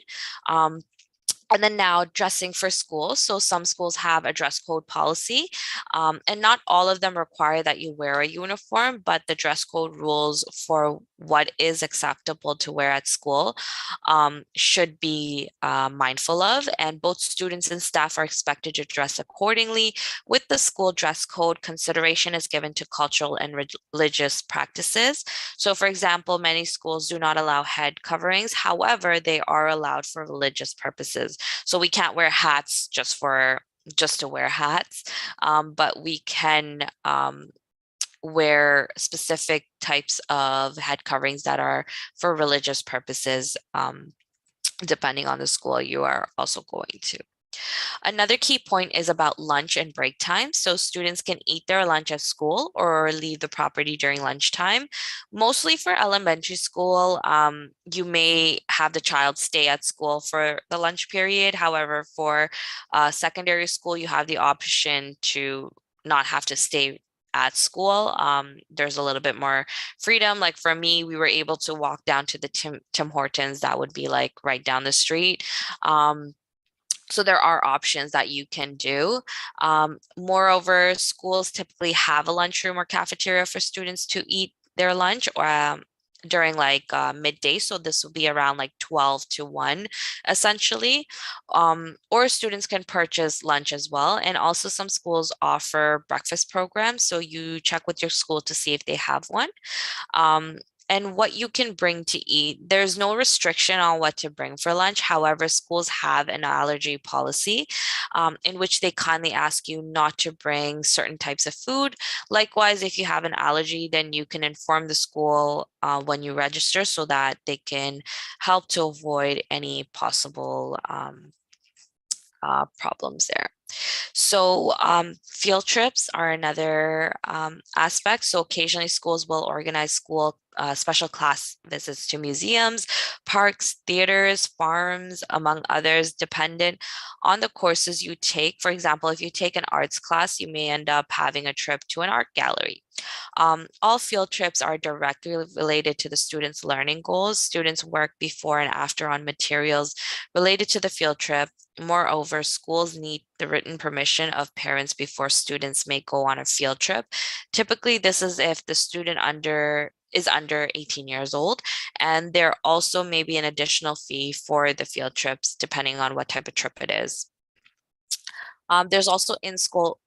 And then now dressing for school. So some schools have a dress code policy, and not all of them require that you wear a uniform, but the dress code rules for what is acceptable to wear at school should be mindful of. And both students and staff are expected to dress accordingly. With the school dress code, consideration is given to cultural and religious practices. So for example, many schools do not allow head coverings. However, they are allowed for religious purposes. So we can't wear hats just to wear hats, but we can wear specific types of head coverings that are for religious purposes, depending on the school you are also going to. Another key point is about lunch and break time. So students can eat their lunch at school or leave the property during lunchtime. Mostly for elementary school, you may have the child stay at school for the lunch period. However, for secondary school, you have the option to not have to stay at school. There's a little bit more freedom. Like for me, we were able to walk down to the Tim Hortons. That would be like right down the street. So there are options that you can do. Moreover, schools typically have a lunchroom or cafeteria for students to eat their lunch or during like midday. So this will be around like 12 to 1 essentially. Or students can purchase lunch as well. And also some schools offer breakfast programs. So you check with your school to see if they have one. And what you can bring to eat. There's no restriction on what to bring for lunch. However, schools have an allergy policy in which they kindly ask you not to bring certain types of food. Likewise, if you have an allergy, then you can inform the school when you register so that they can help to avoid any possible problems there. So field trips are another aspect. So occasionally schools will organize special class visits to museums, parks, theaters, farms, among others, dependent on the courses you take. For example, if you take an arts class, you may end up having a trip to an art gallery. All field trips are directly related to the students' learning goals. Students work before and after on materials related to the field trip. Moreover, schools need the written permission of parents before students may go on a field trip. Typically, this is if the student is under 18 years old, and there also may be an additional fee for the field trips depending on what type of trip it is. There's also in-school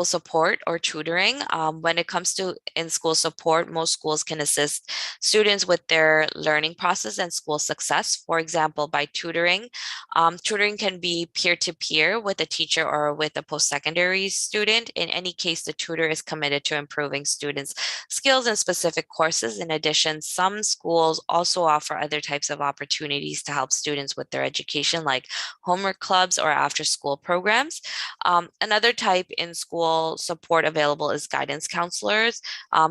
support or tutoring. When it comes to in-school support, most schools can assist students with their learning process and school success. For example, by tutoring. Tutoring can be peer-to-peer with a teacher or with a post-secondary student. In any case, the tutor is committed to improving students' skills in specific courses. In addition, some schools also offer other types of opportunities to help students with their education, like homework clubs or after-school programs. Another type in school support available is guidance counselors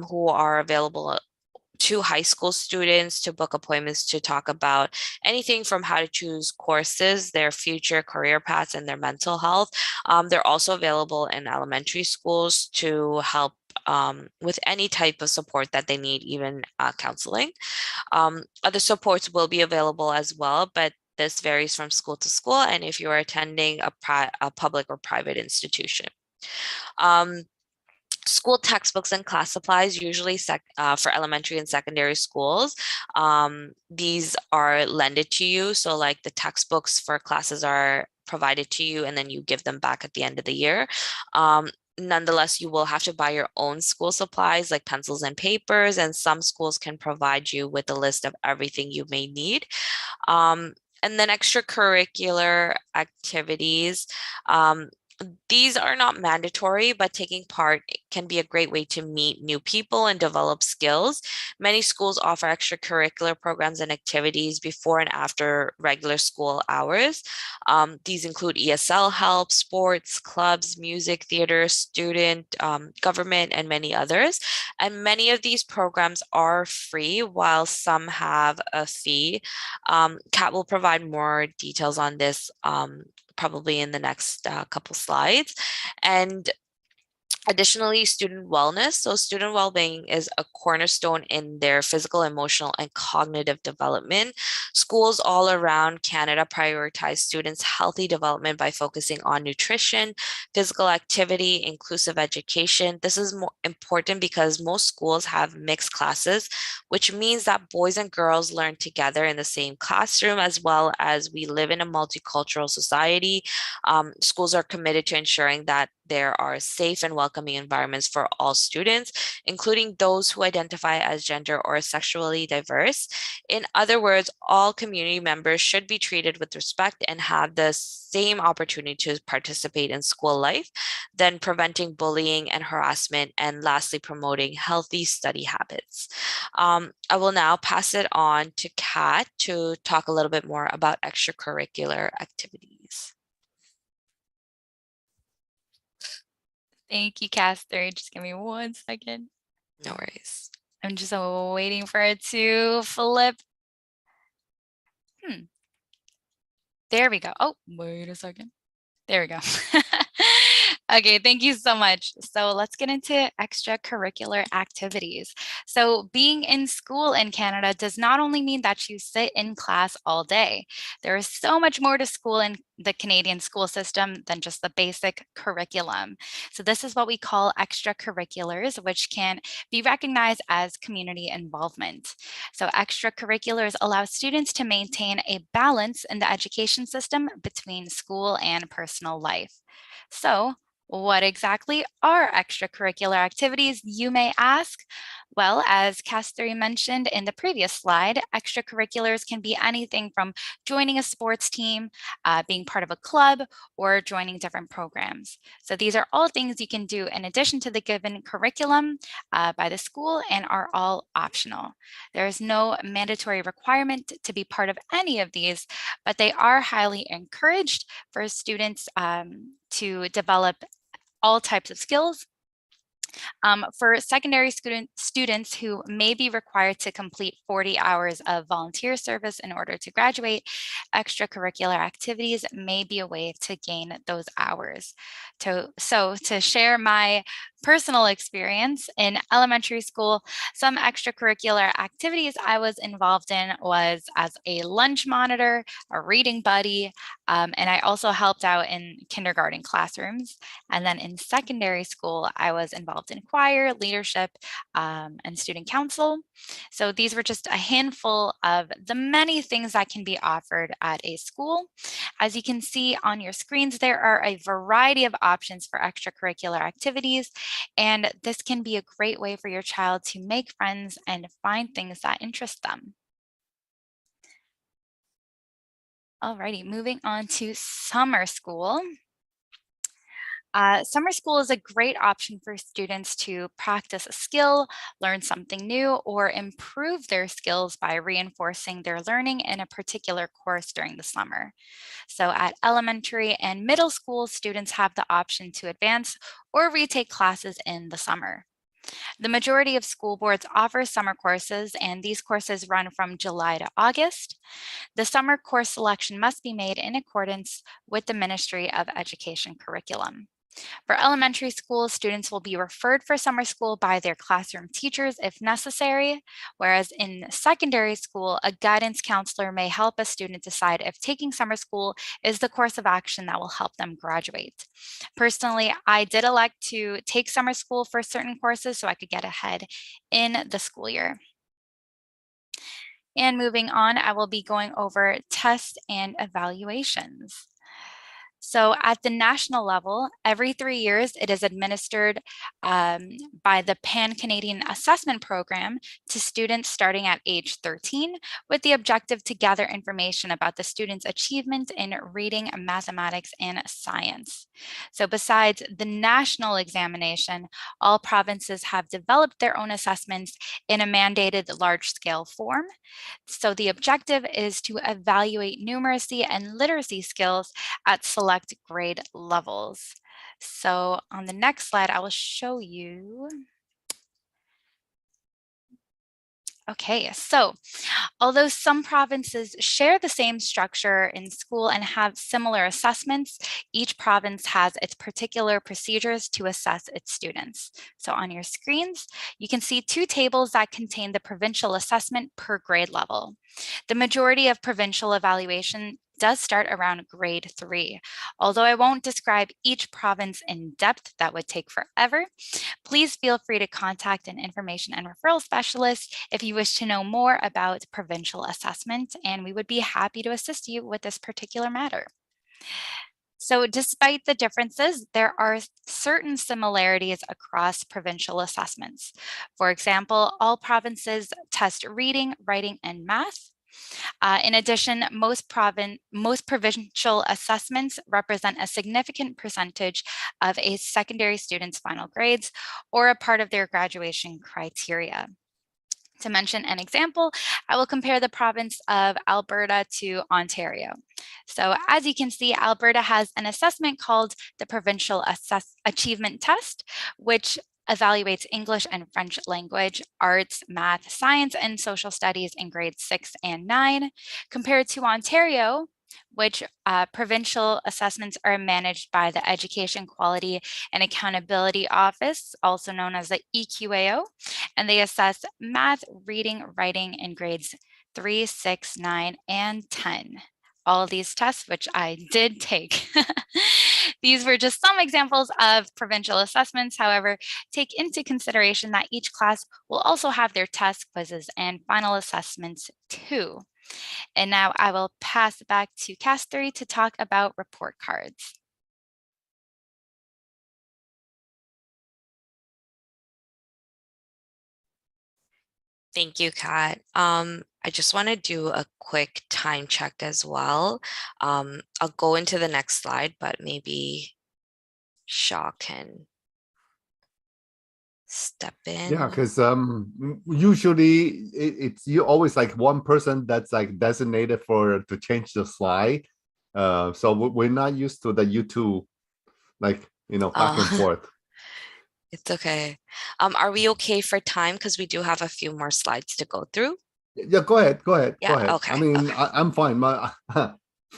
who are available to high school students to book appointments to talk about anything from how to choose courses, their future career paths, and their mental health. They're also available in elementary schools to help with any type of support that they need, even counseling. Other supports will be available as well, but this varies from school to school and if you are attending a public or private institution. School textbooks and class supplies, usually for elementary and secondary schools. These are lended to you. So like the textbooks for classes are provided to you and then you give them back at the end of the year. Nonetheless, you will have to buy your own school supplies like pencils and papers, and some schools can provide you with a list of everything you may need. And then extracurricular activities. These are not mandatory, but taking part can be a great way to meet new people and develop skills. Many schools offer extracurricular programs and activities before and after regular school hours. These include ESL help, sports, clubs, music, theater, student, government, and many others. And many of these programs are free, while some have a fee. Kat will provide more details on this probably in the next couple slides. And Additionally, student wellness. So student well-being is a cornerstone in their physical, emotional, and cognitive development. Schools all around Canada prioritize students' healthy development by focusing on nutrition, physical activity, inclusive education. This is more important because most schools have mixed classes, which means that boys and girls learn together in the same classroom, as well as we live in a multicultural society. Schools are committed to ensuring that there are safe and welcoming environments for all students, including those who identify as gender or sexually diverse. In other words, all community members should be treated with respect and have the same opportunity to participate in school life, then preventing bullying and harassment, and lastly, promoting healthy study habits. I will now pass it on to Kat to talk a little bit more about extracurricular activities. Thank you, Kasthuri. Just give me 1 second. No worries. I'm just waiting for it to flip. There we go. Oh, wait a second. There we go. Okay, thank you so much. So let's get into extracurricular activities. So being in school in Canada does not only mean that you sit in class all day. There is so much more to school in the Canadian school system than just the basic curriculum. So this is what we call extracurriculars, which can be recognized as community involvement. So extracurriculars allow students to maintain a balance in the education system between school and personal life. So, what exactly are extracurricular activities, you may ask? Well, as Kasthuri mentioned in the previous slide, extracurriculars can be anything from joining a sports team, being part of a club, or joining different programs. So these are all things you can do in addition to the given curriculum by the school and are all optional. There is no mandatory requirement to be part of any of these, but they are highly encouraged for students to develop all types of skills. For secondary students who may be required to complete 40 hours of volunteer service in order to graduate, extracurricular activities may be a way to gain those hours. So to share my personal experience in elementary school, some extracurricular activities I was involved in was as a lunch monitor, a reading buddy, and I also helped out in kindergarten classrooms. And then in secondary school, I was involved in choir, leadership, and student council. So these were just a handful of the many things that can be offered at a school. As you can see on your screens, there are a variety of options for extracurricular activities, and this can be a great way for your child to make friends and find things that interest them. Alrighty, moving on to summer school. Summer school is a great option for students to practice a skill, learn something new, or improve their skills by reinforcing their learning in a particular course during the summer. So at elementary and middle school, students have the option to advance or retake classes in the summer. The majority of school boards offer summer courses, and these courses run from July to August. The summer course selection must be made in accordance with the Ministry of Education curriculum. For elementary school, students will be referred for summer school by their classroom teachers if necessary, whereas in secondary school, a guidance counselor may help a student decide if taking summer school is the course of action that will help them graduate. Personally, I did elect to take summer school for certain courses so I could get ahead in the school year. And moving on, I will be going over tests and evaluations. So at the national level, every 3 years, it is administered by the Pan-Canadian Assessment Program to students starting at age 13, with the objective to gather information about the student's achievement in reading, mathematics, and science. So besides the national examination, all provinces have developed their own assessments in a mandated large-scale form. So the objective is to evaluate numeracy and literacy skills at select grade levels. So on the next slide, I will show you Okay, so although some provinces share the same structure in school and have similar assessments, each province has its particular procedures to assess its students. So on your screens, you can see two tables that contain the provincial assessment per grade level. The majority of provincial evaluation does start around grade 3. Although I won't describe each province in depth, that would take forever. Please feel free to contact an information and referral specialist if you wish to know more about provincial assessment, and we would be happy to assist you with this particular matter. So despite the differences, there are certain similarities across provincial assessments. For example, all provinces test reading, writing, and math. In addition, most provincial assessments represent a significant percentage of a secondary student's final grades or a part of their graduation criteria. To mention an example, I will compare the province of Alberta to Ontario. So as you can see, Alberta has an assessment called the Provincial Achievement Test, which evaluates English and French language, arts, math, science, and social studies in grades 6 and 9, compared to Ontario, which provincial assessments are managed by the Education Quality and Accountability Office, also known as the EQAO, and they assess math, reading, writing in grades 3, 6, 9, and 10. All of these tests, which I did take. These were just some examples of provincial assessments. However, take into consideration that each class will also have their tests, quizzes, and final assessments too. And now I will pass it back to Kasthuri to talk about report cards. Thank you, Kat. I just want to do a quick time check as well. I'll go into the next slide, but maybe Shaw can step in. Yeah, because usually it's you always like one person that's like designated to change the slide. So we're not used to the YouTube, like back and forth. It's okay. Are we okay for time? Because we do have a few more slides to go through. Yeah, go ahead. Yeah, Go ahead. okay, I mean, okay. I'm fine.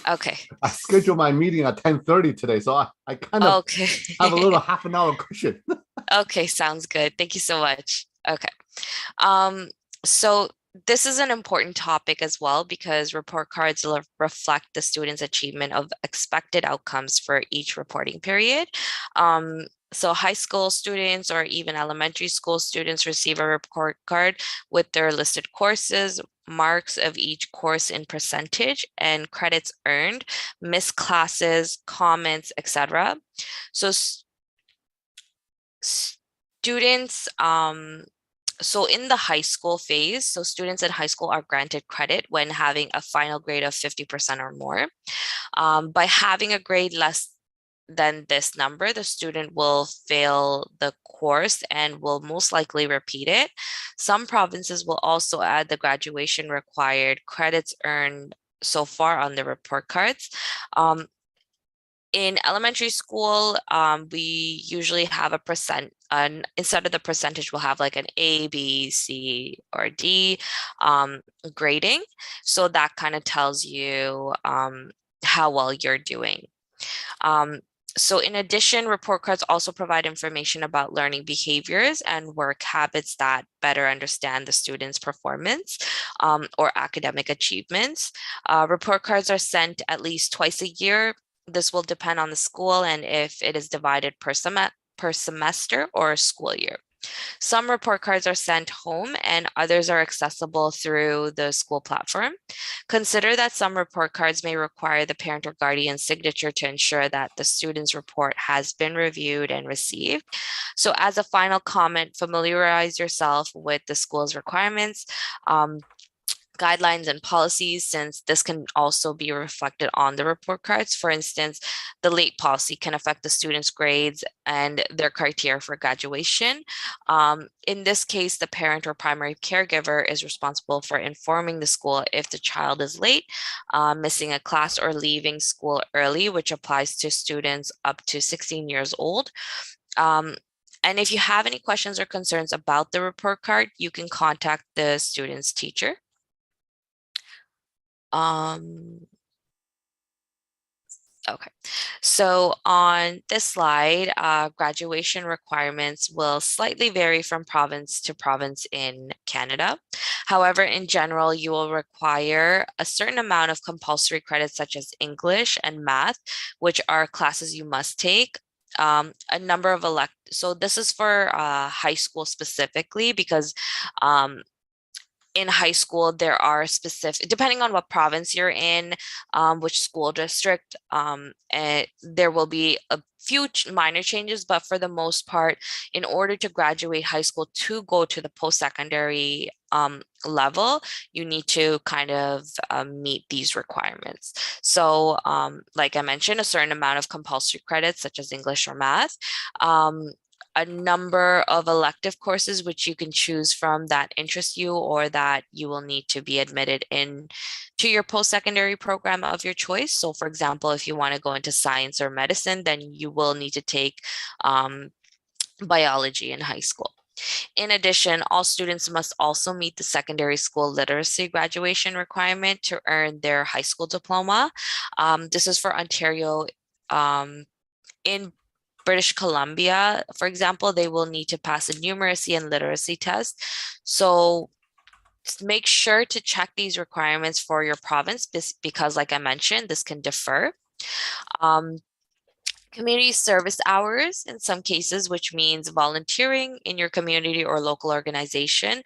Okay. I scheduled my meeting at 10:30 today, so I kind of Okay. have a little half an hour cushion. Okay, sounds good. Thank you so much. Okay. So this is an important topic as well because report cards reflect the student's achievement of expected outcomes for each reporting period. So high school students or even elementary school students receive a report card with their listed courses, marks of each course in percentage, and credits earned, missed classes, comments, etc. So students, so in the high school phase, so students in high school are granted credit when having a final grade of 50% or more. By having a grade less than this number, the student will fail the course and will most likely repeat it. Some provinces will also add the graduation required credits earned so far on the report cards. In elementary school, we usually have a percent, instead of the percentage, we'll have like an A, B, C, or D grading. So that kind of tells you how well you're doing. So in addition, report cards also provide information about learning behaviors and work habits that better understand the student's performance or academic achievements. Report cards are sent at least twice a year. This will depend on the school and if it is divided per semester or school year. Some report cards are sent home and others are accessible through the school platform. Consider that some report cards may require the parent or guardian's signature to ensure that the student's report has been reviewed and received. So as a final comment, familiarize yourself with the school's requirements, guidelines and policies, since this can also be reflected on the report cards. For instance, the late policy can affect the students' grades and their criteria for graduation. In this case, the parent or primary caregiver is responsible for informing the school if the child is late, missing a class, or leaving school early, which applies to students up to 16 years old. And if you have any questions or concerns about the report card, you can contact the student's teacher. Okay, so on this slide, graduation requirements will slightly vary from province to province in Canada. However, in general, you will require a certain amount of compulsory credits such as English and math, which are classes you must take. A number of so this is for high school specifically, because in high school, there are specific, depending on what province you're in, which school district, there will be a few minor changes, but for the most part, in order to graduate high school to go to the post-secondary level, you need to kind of meet these requirements. So like I mentioned, a certain amount of compulsory credits, such as English or math, a number of elective courses which you can choose from that interest you or that you will need to be admitted in to your post-secondary program of your choice. So for example, if you want to go into science or medicine, then you will need to take biology in high school. In addition, all students must also meet the secondary school literacy graduation requirement to earn their high school diploma. This is for Ontario. In British Columbia, for example, they will need to pass a numeracy and literacy test. So make sure to check these requirements for your province because, like I mentioned, this can differ. Community service hours in some cases, which means volunteering in your community or local organization,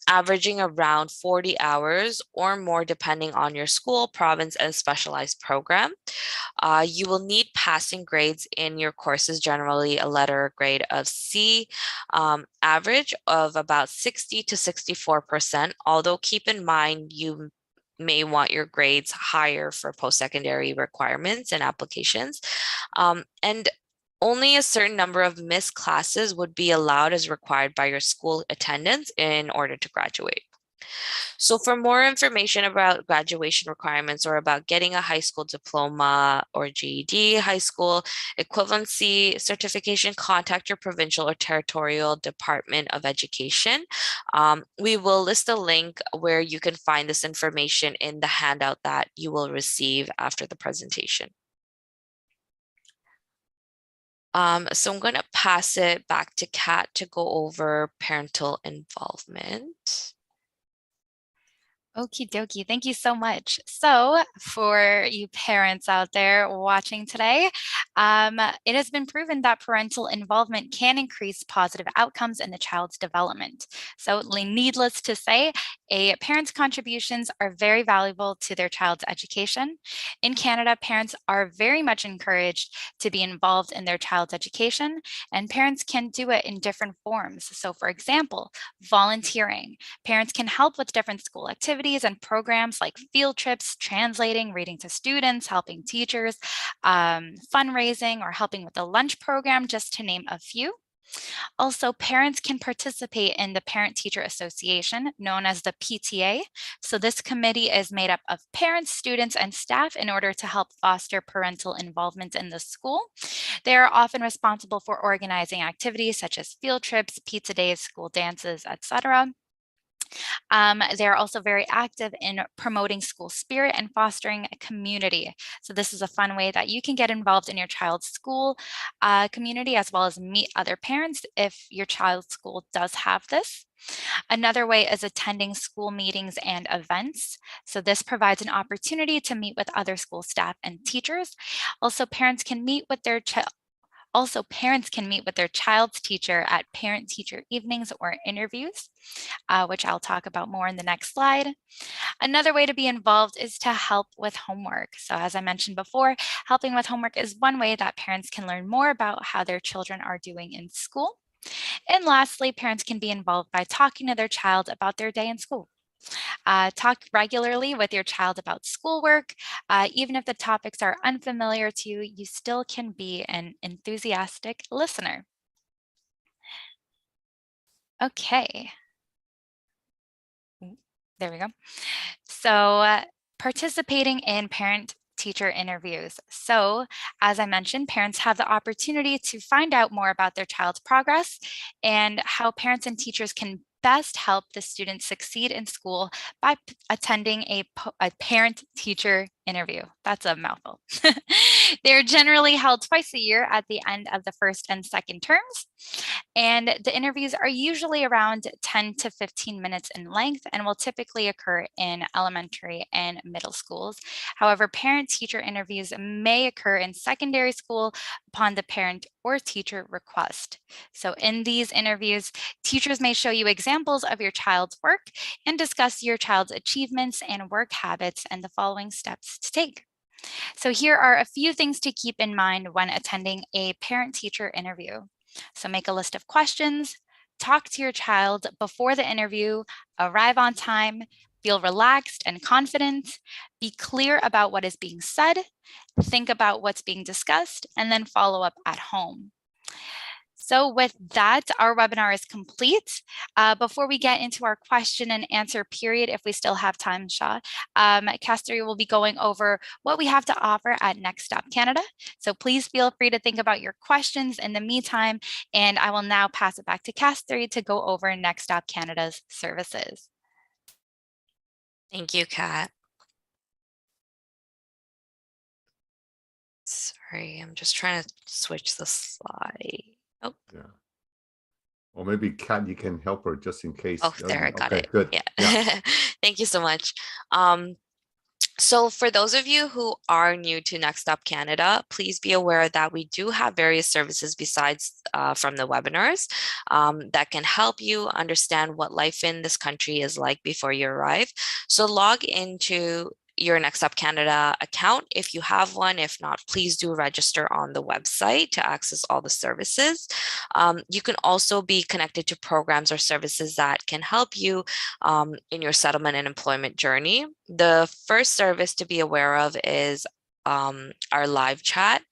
averaging around 40 hours or more depending on your school, province, and specialized program. You will need passing grades in your courses, generally a letter grade of C, average of about 60 to 64%, although keep in mind you may want your grades higher for post-secondary requirements and applications. And only a certain number of missed classes would be allowed as required by your school attendance in order to graduate. So for more information about graduation requirements or about getting a high school diploma or GED, high school equivalency certification, contact your provincial or territorial Department of Education. We will list a link where you can find this information in the handout that you will receive after the presentation. So I'm going to pass it back to Kat to go over parental involvement. Okie dokie. Thank you so much. So for you parents out there watching today, it has been proven that parental involvement can increase positive outcomes in the child's development. So needless to say, a parent's contributions are very valuable to their child's education. In Canada, parents are very much encouraged to be involved in their child's education, and parents can do it in different forms. So for example, volunteering. Parents can help with different school activities and programs like field trips, translating, reading to students, helping teachers, fundraising, or helping with the lunch program, just to name a few. Also, parents can participate in the Parent-Teacher Association, known as the PTA. So this committee is made up of parents, students, and staff in order to help foster parental involvement in the school. They are often responsible for organizing activities such as field trips, pizza days, school dances, etc. They're also very active in promoting school spirit and fostering a community. So this is a fun way that you can get involved in your child's school community, as well as meet other parents if your child's school does have this. Another way is attending school meetings and events. So this provides an opportunity to meet with other school staff and teachers. Also, parents can meet with their child's teacher at parent-teacher evenings or interviews, which I'll talk about more in the next slide. Another way to be involved is to help with homework. So as I mentioned before, helping with homework is one way that parents can learn more about how their children are doing in school. And lastly, parents can be involved by talking to their child about their day in school. Talk regularly with your child about schoolwork. Even if the topics are unfamiliar to you, you still can be an enthusiastic listener. Okay. There we go. So participating in teacher interviews. So, as I mentioned, parents have the opportunity to find out more about their child's progress and how parents and teachers can best help the student succeed in school by attending a parent-teacher interview. That's a mouthful. They're generally held twice a year at the end of the first and second terms. And the interviews are usually around 10 to 15 minutes in length and will typically occur in elementary and middle schools. However, parent-teacher interviews may occur in secondary school upon the parent or teacher request. So in these interviews, teachers may show you examples of your child's work and discuss your child's achievements and work habits and the following steps to take. So here are a few things to keep in mind when attending a parent-teacher interview. So make a list of questions, talk to your child before the interview, arrive on time, feel relaxed and confident, be clear about what is being said, think about what's being discussed, and then follow up at home. So with that, our webinar is complete. Before we get into our question and answer period, if we still have time, Shah, Kasthuri will be going over what we have to offer at Next Stop Canada. So please feel free to think about your questions in the meantime, and I will now pass it back to Kasthuri to go over Next Stop Canada's services. Thank you, Kat. Sorry, I'm just trying to switch the slide. Oh, yeah. Or maybe Kat, you can help her just in case. Oh, there, I got it. Good. Yeah. Thank you so much. So for those of you who are new to Next Stop Canada, please be aware that we do have various services besides from the webinars that can help you understand what life in this country is like before you arrive. So log into your Next Stop Canada account if you have one. If not, please do register on the website to access all the services. You can also be connected to programs or services that can help you in your settlement and employment journey. The first service to be aware of is our live chat.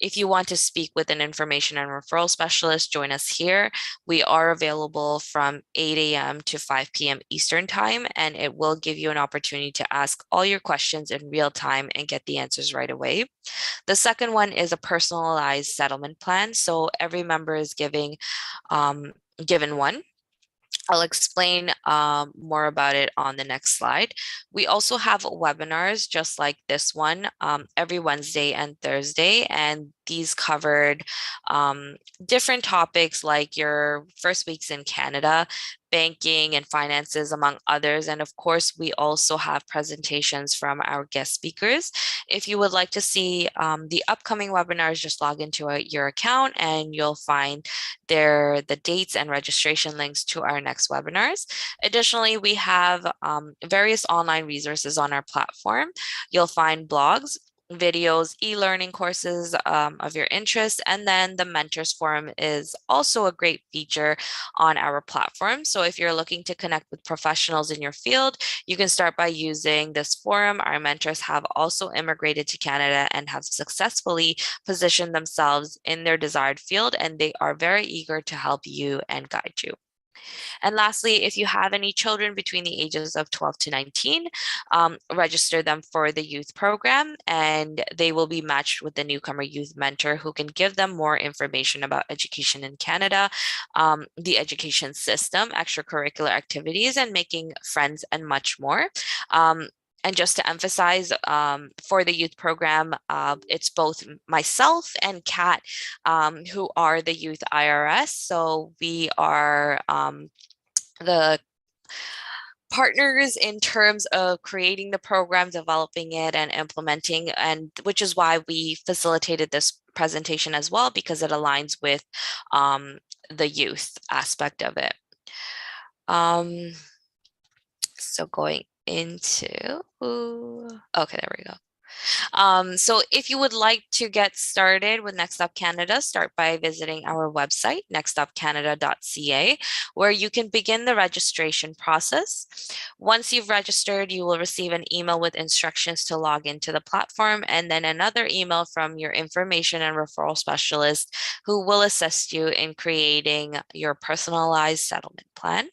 If you want to speak with an information and referral specialist, join us here. We are available from 8 a.m. to 5 p.m. Eastern time, and it will give you an opportunity to ask all your questions in real time and get the answers right away. The second one is a personalized settlement plan. So every member is given one. I'll explain more about it on the next slide. We also have webinars just like this one every Wednesday and Thursday, and these covered different topics like your first weeks in Canada, banking and finances, among others. And of course, we also have presentations from our guest speakers. If you would like to see the upcoming webinars, just log into your account and you'll find the dates and registration links to our next webinars. Additionally, we have various online resources on our platform. You'll find blogs, videos, e-learning courses of your interest, and then the Mentors Forum is also a great feature on our platform. So if you're looking to connect with professionals in your field, you can start by using this forum. Our mentors have also immigrated to Canada and have successfully positioned themselves in their desired field, and they are very eager to help you and guide you. And lastly, if you have any children between the ages of 12 to 19, register them for the youth program, and they will be matched with the newcomer youth mentor who can give them more information about education in Canada, the education system, extracurricular activities, and making friends and much more. And just to emphasize, for the youth program, it's both myself and Kat who are the youth IRS. So we are the partners in terms of creating the program, developing it, and implementing, and which is why we facilitated this presentation as well, because it aligns with the youth aspect of it. So going into, okay, there we go. So if you would like to get started with Next Stop Canada, start by visiting our website, nextstopcanada.ca, where you can begin the registration process. Once you've registered, you will receive an email with instructions to log into the platform, and then another email from your information and referral specialist who will assist you in creating your personalized settlement plan.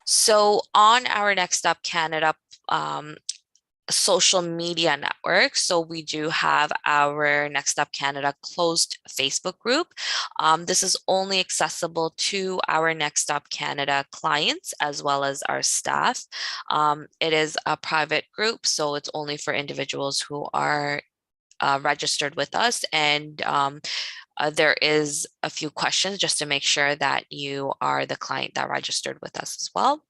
So on our Next Up Canada social media network. So we do have our Next Up Canada closed Facebook group. This is only accessible to our Next Up Canada clients as well as our staff. It is a private group, so it's only for individuals who are registered with us, and there is a few questions just to make sure that you are the client that registered with us as well.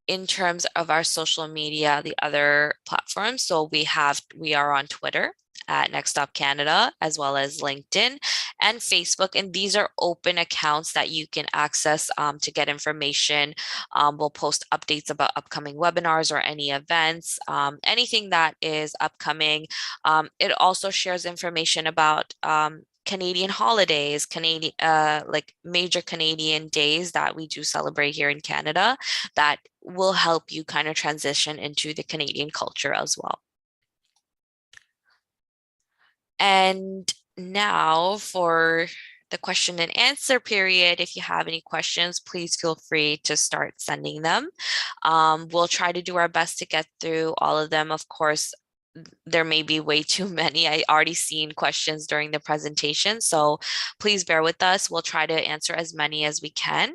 In terms of our social media, the other platforms, so we are on Twitter at Next Up Canada, as well as LinkedIn and Facebook. And these are open accounts that you can access to get information. We'll post updates about upcoming webinars or any events, anything that is upcoming. It also shares information about Canadian holidays, like major Canadian days that we do celebrate here in Canada that will help you kind of transition into the Canadian culture as well. And now for the question and answer period. If you have any questions, please feel free to start sending them. We'll try to do our best to get through all of them. Of course, there may be way too many. I already seen questions during the presentation, so please bear with us. We'll try to answer as many as we can.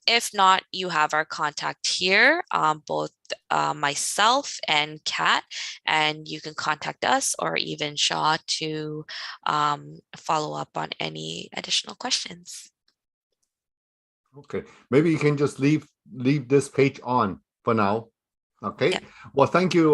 If not, you have our contact here, both myself and Kat, and you can contact us or even Shaw to follow up on any additional questions. Okay, maybe you can just leave this page on for now. Okay. Yep. Well, thank you,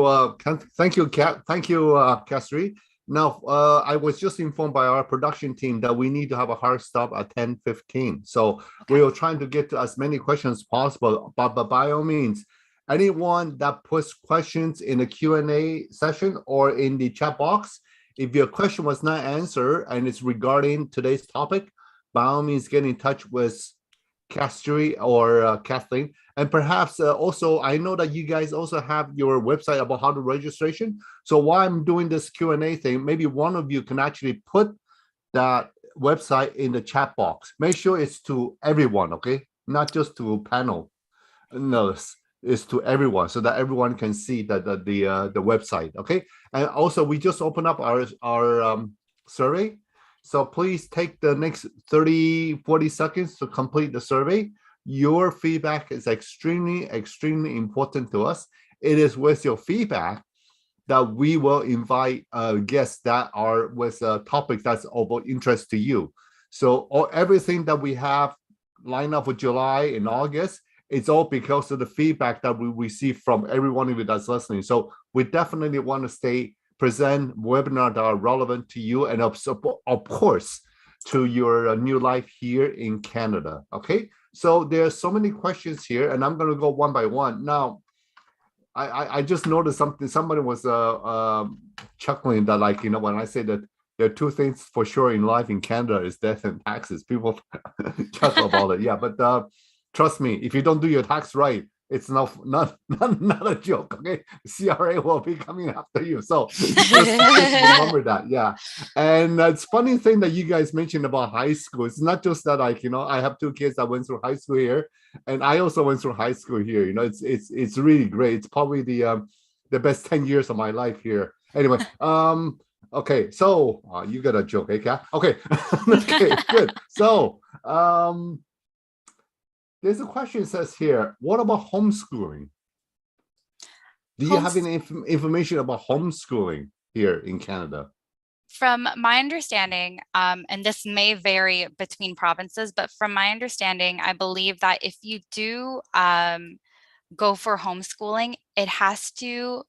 Kasthuri. Now, I was just informed by our production team that we need to have a hard stop at 10:15. So we are trying to get to as many questions as possible. But by all means, anyone that puts questions in the Q&A session or in the chat box, if your question was not answered and it's regarding today's topic, by all means, get in touch with Kasthuri or Kathleen. And perhaps also, I know that you guys also have your website about how to registration. So while I'm doing this Q&A thing, maybe one of you can actually put that website in the chat box. Make sure it's to everyone, okay? Not just to panel. No, it's to everyone so that everyone can see that the website, okay? And also, we just opened up our survey. So please take the next 30-40 seconds to complete the survey. Your feedback is extremely, extremely important to us. It is with your feedback that we will invite guests that are with a topic that's of interest to you. So everything that we have lined up for July and August, it's all because of the feedback that we receive from everyone of you that's listening. So we definitely want to present webinars that are relevant to you and of course to your new life here in Canada. Okay, so there's so many questions here and I'm going to go one by one. Now, I just noticed something. Somebody was chuckling that, like, you know, when I say that there are two things for sure in life in Canada is death and taxes. People chuckle about it. Yeah, but trust me, if you don't do your tax right, it's not a joke, okay? CRA will be coming after you. So just remember that, yeah. And it's funny thing that you guys mentioned about high school. It's not just that, like, you know, I have two kids that went through high school here, and I also went through high school here. You know, it's really great. It's probably the best 10 years of my life here. Anyway, okay, so you got a joke, eh, Kat? Okay, okay, good. So there's a question that says here, what about homeschooling? Do you have any information about homeschooling here in Canada? From my understanding, and this may vary between provinces, but from my understanding, I believe that if you do go for homeschooling, it has to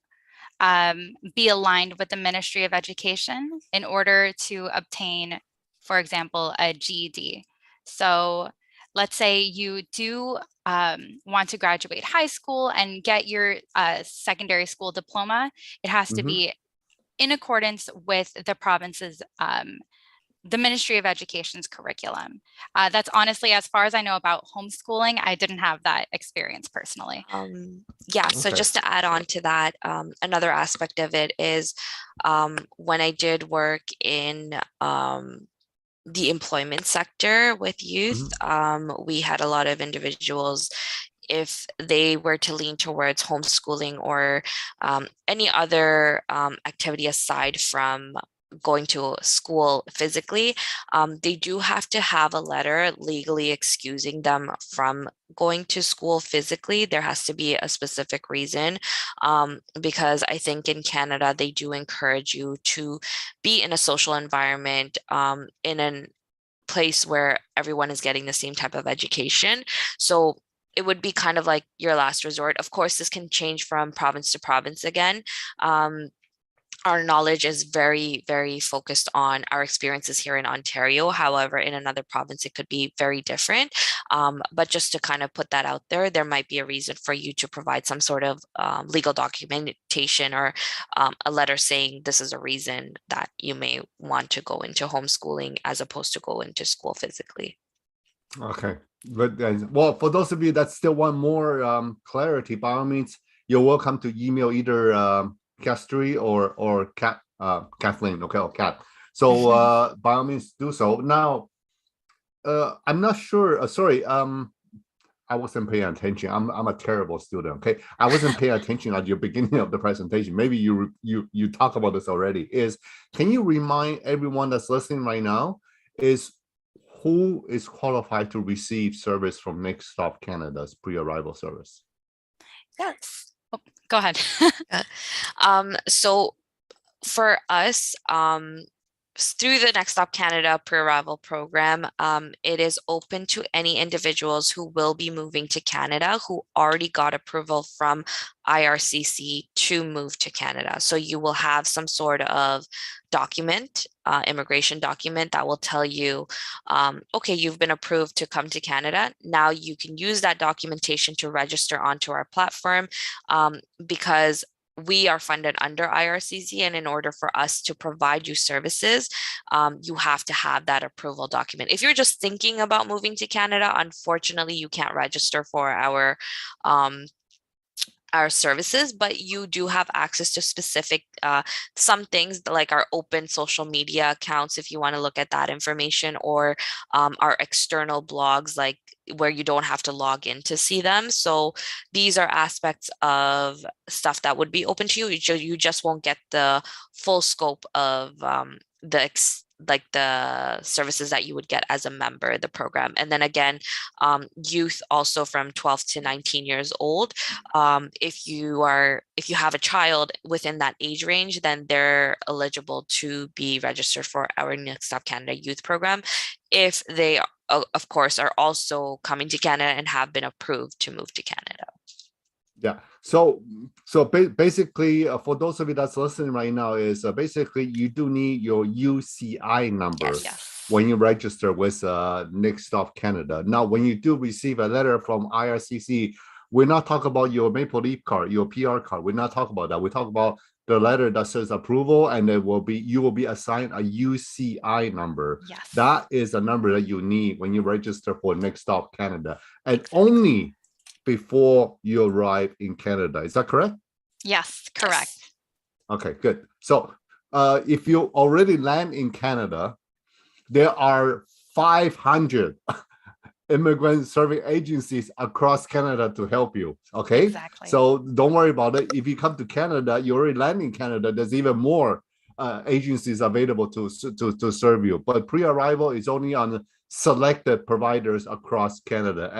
be aligned with the Ministry of Education in order to obtain, for example, a GED. So let's say you do want to graduate high school and get your secondary school diploma, it has to be in accordance with the province's, the Ministry of Education's curriculum. That's honestly, as far as I know about homeschooling, I didn't have that experience personally. Yeah, so just to add on to that, another aspect of it is when I did work in the employment sector with youth. We had a lot of individuals, if they were to lean towards homeschooling or any other activity aside from going to school physically, they do have to have a letter legally excusing them from going to school physically. There has to be a specific reason, because I think in Canada, they do encourage you to be in a social environment, in a place where everyone is getting the same type of education. So it would be kind of like your last resort. Of course, this can change from province to province again. Our knowledge is very, very focused on our experiences here in Ontario. However, in another province, it could be very different. But just to kind of put that out there, there might be a reason for you to provide some sort of legal documentation or a letter saying this is a reason that you may want to go into homeschooling as opposed to go into school physically. Okay, but well, for those of you that still want more clarity, by all means, you're welcome to email either Kasthuri or Kathleen, okay, or Kat. So by all means, do so. Now, I'm not sure. Sorry, I wasn't paying attention. I'm a terrible student. Okay, I wasn't paying attention at your beginning of the presentation. Maybe you talk about this already. Can you remind everyone that's listening right now who is qualified to receive service from Next Stop Canada's pre-arrival service? Yes. Oh, go ahead. So for us, through the Next Stop Canada pre-arrival program, it is open to any individuals who will be moving to Canada who already got approval from IRCC to move to Canada. So you will have some sort of document, immigration document that will tell you, okay, you've been approved to come to Canada. Now you can use that documentation to register onto our platform, because we are funded under IRCC, and in order for us to provide you services, you have to have that approval document. If you're just thinking about moving to Canada, unfortunately, you can't register for our services, but you do have access to specific some things like our open social media accounts if you want to look at that information, or our external blogs, like where you don't have to log in to see them. So these are aspects of stuff that would be open to you. You just won't get the full scope of the services that you would get as a member of the program. And then again, youth also from 12 to 19 years old. If you have a child within that age range, then they're eligible to be registered for our Next Stop Canada youth program, if they, of course, are also coming to Canada and have been approved to move to Canada. Yeah. So basically, for those of you that's listening right now, is basically you do need your UCI number when you register with Next Stop Canada. Now, when you do receive a letter from IRCC, we're not talking about your Maple Leaf card, your PR card. We're not talking about that. We talk about the letter that says approval, and you will be assigned a UCI number. Yes. That is a number that you need when you register for Next Stop Canada, and only before you arrive in Canada. Is that correct? Yes, correct. Okay, good. So if you already land in Canada, there are 500 immigrant serving agencies across Canada to help you. Okay. Exactly. So don't worry about it. If you come to Canada, you already land in Canada, there's even more agencies available to serve you. But pre-arrival is only on selected providers across Canada.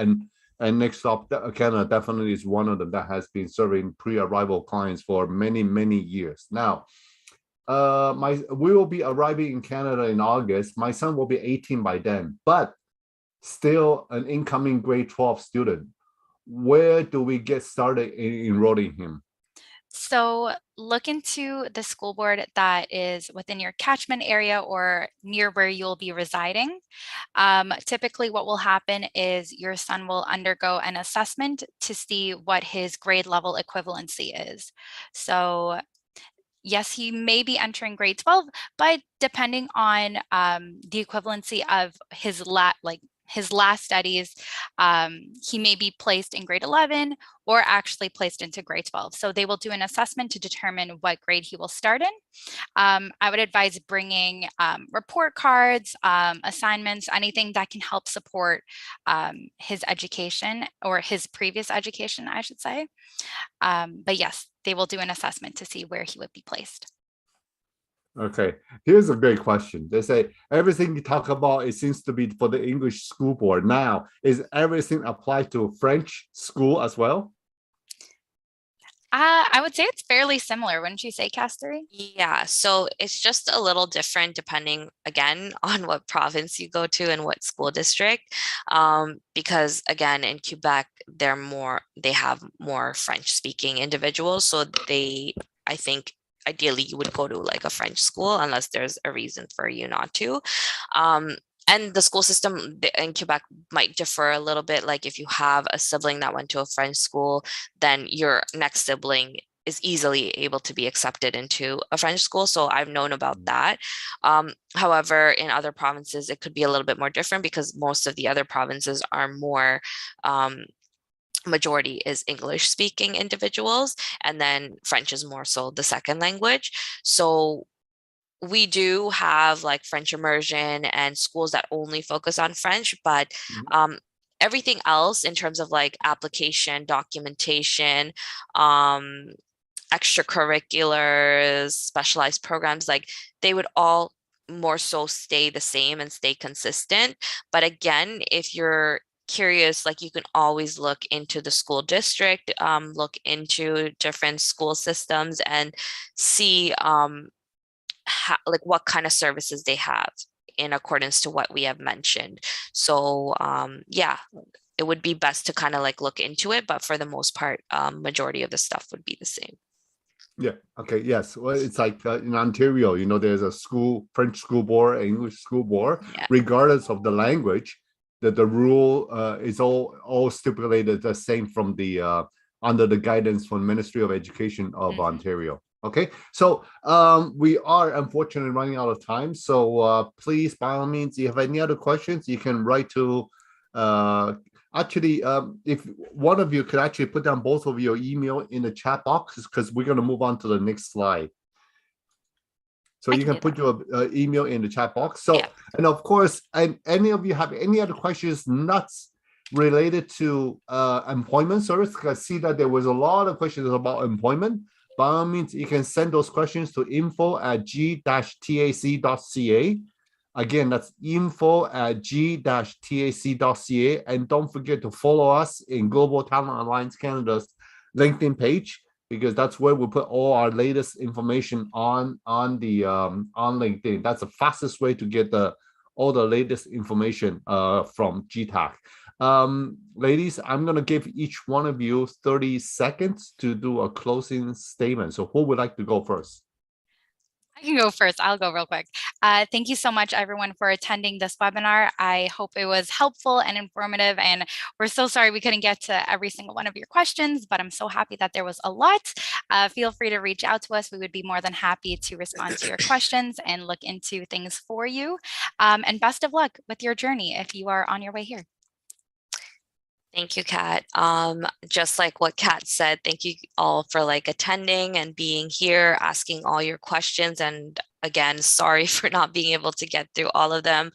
And Next Stop Canada definitely is one of them that has been serving pre-arrival clients for many, many years. Now, we will be arriving in Canada in August. My son will be 18 by then, but still an incoming grade 12 student. Where do we get started in enrolling him? So look into the school board that is within your catchment area or near where you'll be residing. Typically what will happen is your son will undergo an assessment to see what his grade level equivalency is. So yes, he may be entering grade 12, but depending on the equivalency of his his last studies, he may be placed in grade 11 or actually placed into grade 12. So they will do an assessment to determine what grade he will start in. I would advise bringing report cards, assignments, anything that can help support his education, or his previous education, I should say. But yes, they will do an assessment to see where he would be placed. Okay, here's a great question. They say everything you talk about, it seems to be for the English school board. Now, is everything applied to French school as well? I would say it's fairly similar, wouldn't you say, Kasthuri? Yeah, so it's just a little different depending, again, on what province you go to and what school district. Because again, in Quebec, they have more French-speaking individuals. So I think ideally you would go to like a French school unless there's a reason for you not to. And the school system in Quebec might differ a little bit. Like if you have a sibling that went to a French school, then your next sibling is easily able to be accepted into a French school. So I've known about that. However, in other provinces, it could be a little bit more different because most of the other provinces are more, majority is English speaking individuals, and then French is more so the second language. So we do have like French immersion and schools that only focus on French, but everything else in terms of like application, documentation, extracurriculars, specialized programs, like they would all more so stay the same and stay consistent. But again, if you're curious, like you can always look into the school district, look into different school systems and see like what kind of services they have in accordance to what we have mentioned. So yeah, it would be best to kind of like look into it, but for the most part, majority of the stuff would be the same. Yeah. Okay. Yes. Well, it's like in Ontario, there's a French school board, English school board, Yeah. regardless of the language, that the rule is all stipulated the same from the under the guidance from Ministry of Education of Ontario. Okay, so we are unfortunately running out of time. So please, by all means, if you have any other questions, you can write to if one of you could actually put down both of your email in the chat box, because we're going to move on to the next slide. So you can put your email in the chat box. So, and of course, and any of you have any other questions not related to employment service, because I see that there was a lot of questions about employment. By all means, you can send those questions to info@g-tac.ca. Again, that's info@g-tac.ca. And don't forget to follow us in Global Talent Alliance Canada's LinkedIn page, because that's where we put all our latest information on LinkedIn. That's the fastest way to get all the latest information from G-TAC. Ladies, I'm going to give each one of you 30 seconds to do a closing statement. So who would like to go first? I can go first. I'll go real quick. Thank you so much, everyone, for attending this webinar. I hope it was helpful and informative, and we're so sorry we couldn't get to every single one of your questions, but I'm so happy that there was a lot. Feel free to reach out to us. We would be more than happy to respond to your questions and look into things for you. And best of luck with your journey if you are on your way here. Thank you, Kat. Just like what Kat said, thank you all for like attending and being here, asking all your questions. And again, sorry for not being able to get through all of them.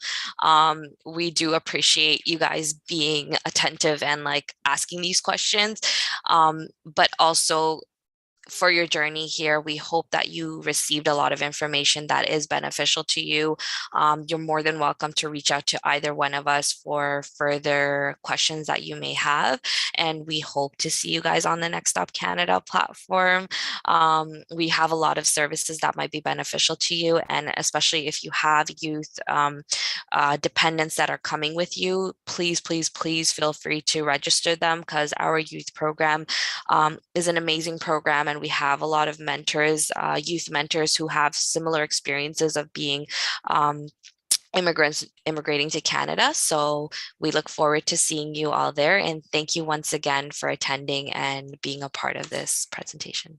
We do appreciate you guys being attentive and like asking these questions, but also for your journey here. We hope that you received a lot of information that is beneficial to you. You're more than welcome to reach out to either one of us for further questions that you may have. And we hope to see you guys on the Next Up Canada platform. We have a lot of services that might be beneficial to you. And especially if you have youth dependents that are coming with you, please, please, please feel free to register them, because our youth program is an amazing program. And we have a lot of mentors, youth mentors who have similar experiences of being immigrating to Canada. So we look forward to seeing you all there. And thank you once again for attending and being a part of this presentation.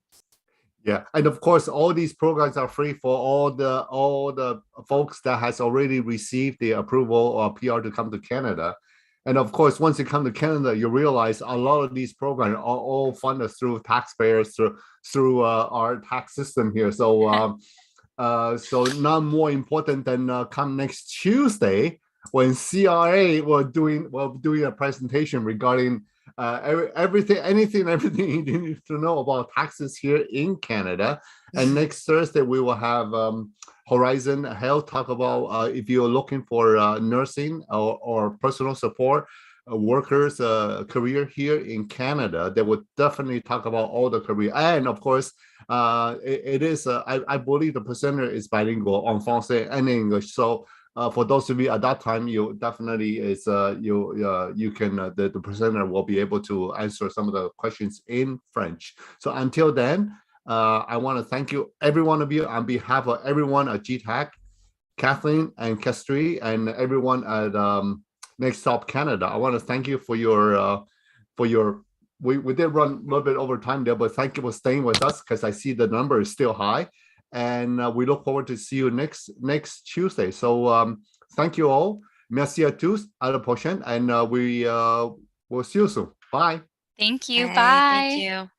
Yeah, and of course, all these programs are free for all the folks that has already received the approval or PR to come to Canada. And of course, once you come to Canada, you realize a lot of these programs are all funded through taxpayers, through our tax system here. So so not more important than come next Tuesday when CRA will doing a presentation regarding everything you need to know about taxes here in Canada. And next Thursday we will have Horizon Health talk about if you're looking for nursing or personal support workers career here in Canada. They would definitely talk about all the career, and of course it is I believe the presenter is bilingual on Francais and English. So for those of you at that time, you definitely is you can the presenter will be able to answer some of the questions in French. So until then, I want to thank you, every one of you, on behalf of everyone at G-TAC, Kathleen and Kasthuri, and everyone at Next Stop Canada. I want to thank you for your we did run a little bit over time there, but thank you for staying with us because I see the number is still high. And we look forward to see you next Tuesday. So thank you all. Merci à tous, à la prochaine, and we will see you soon. Bye. Thank you. Bye. Bye. Thank you.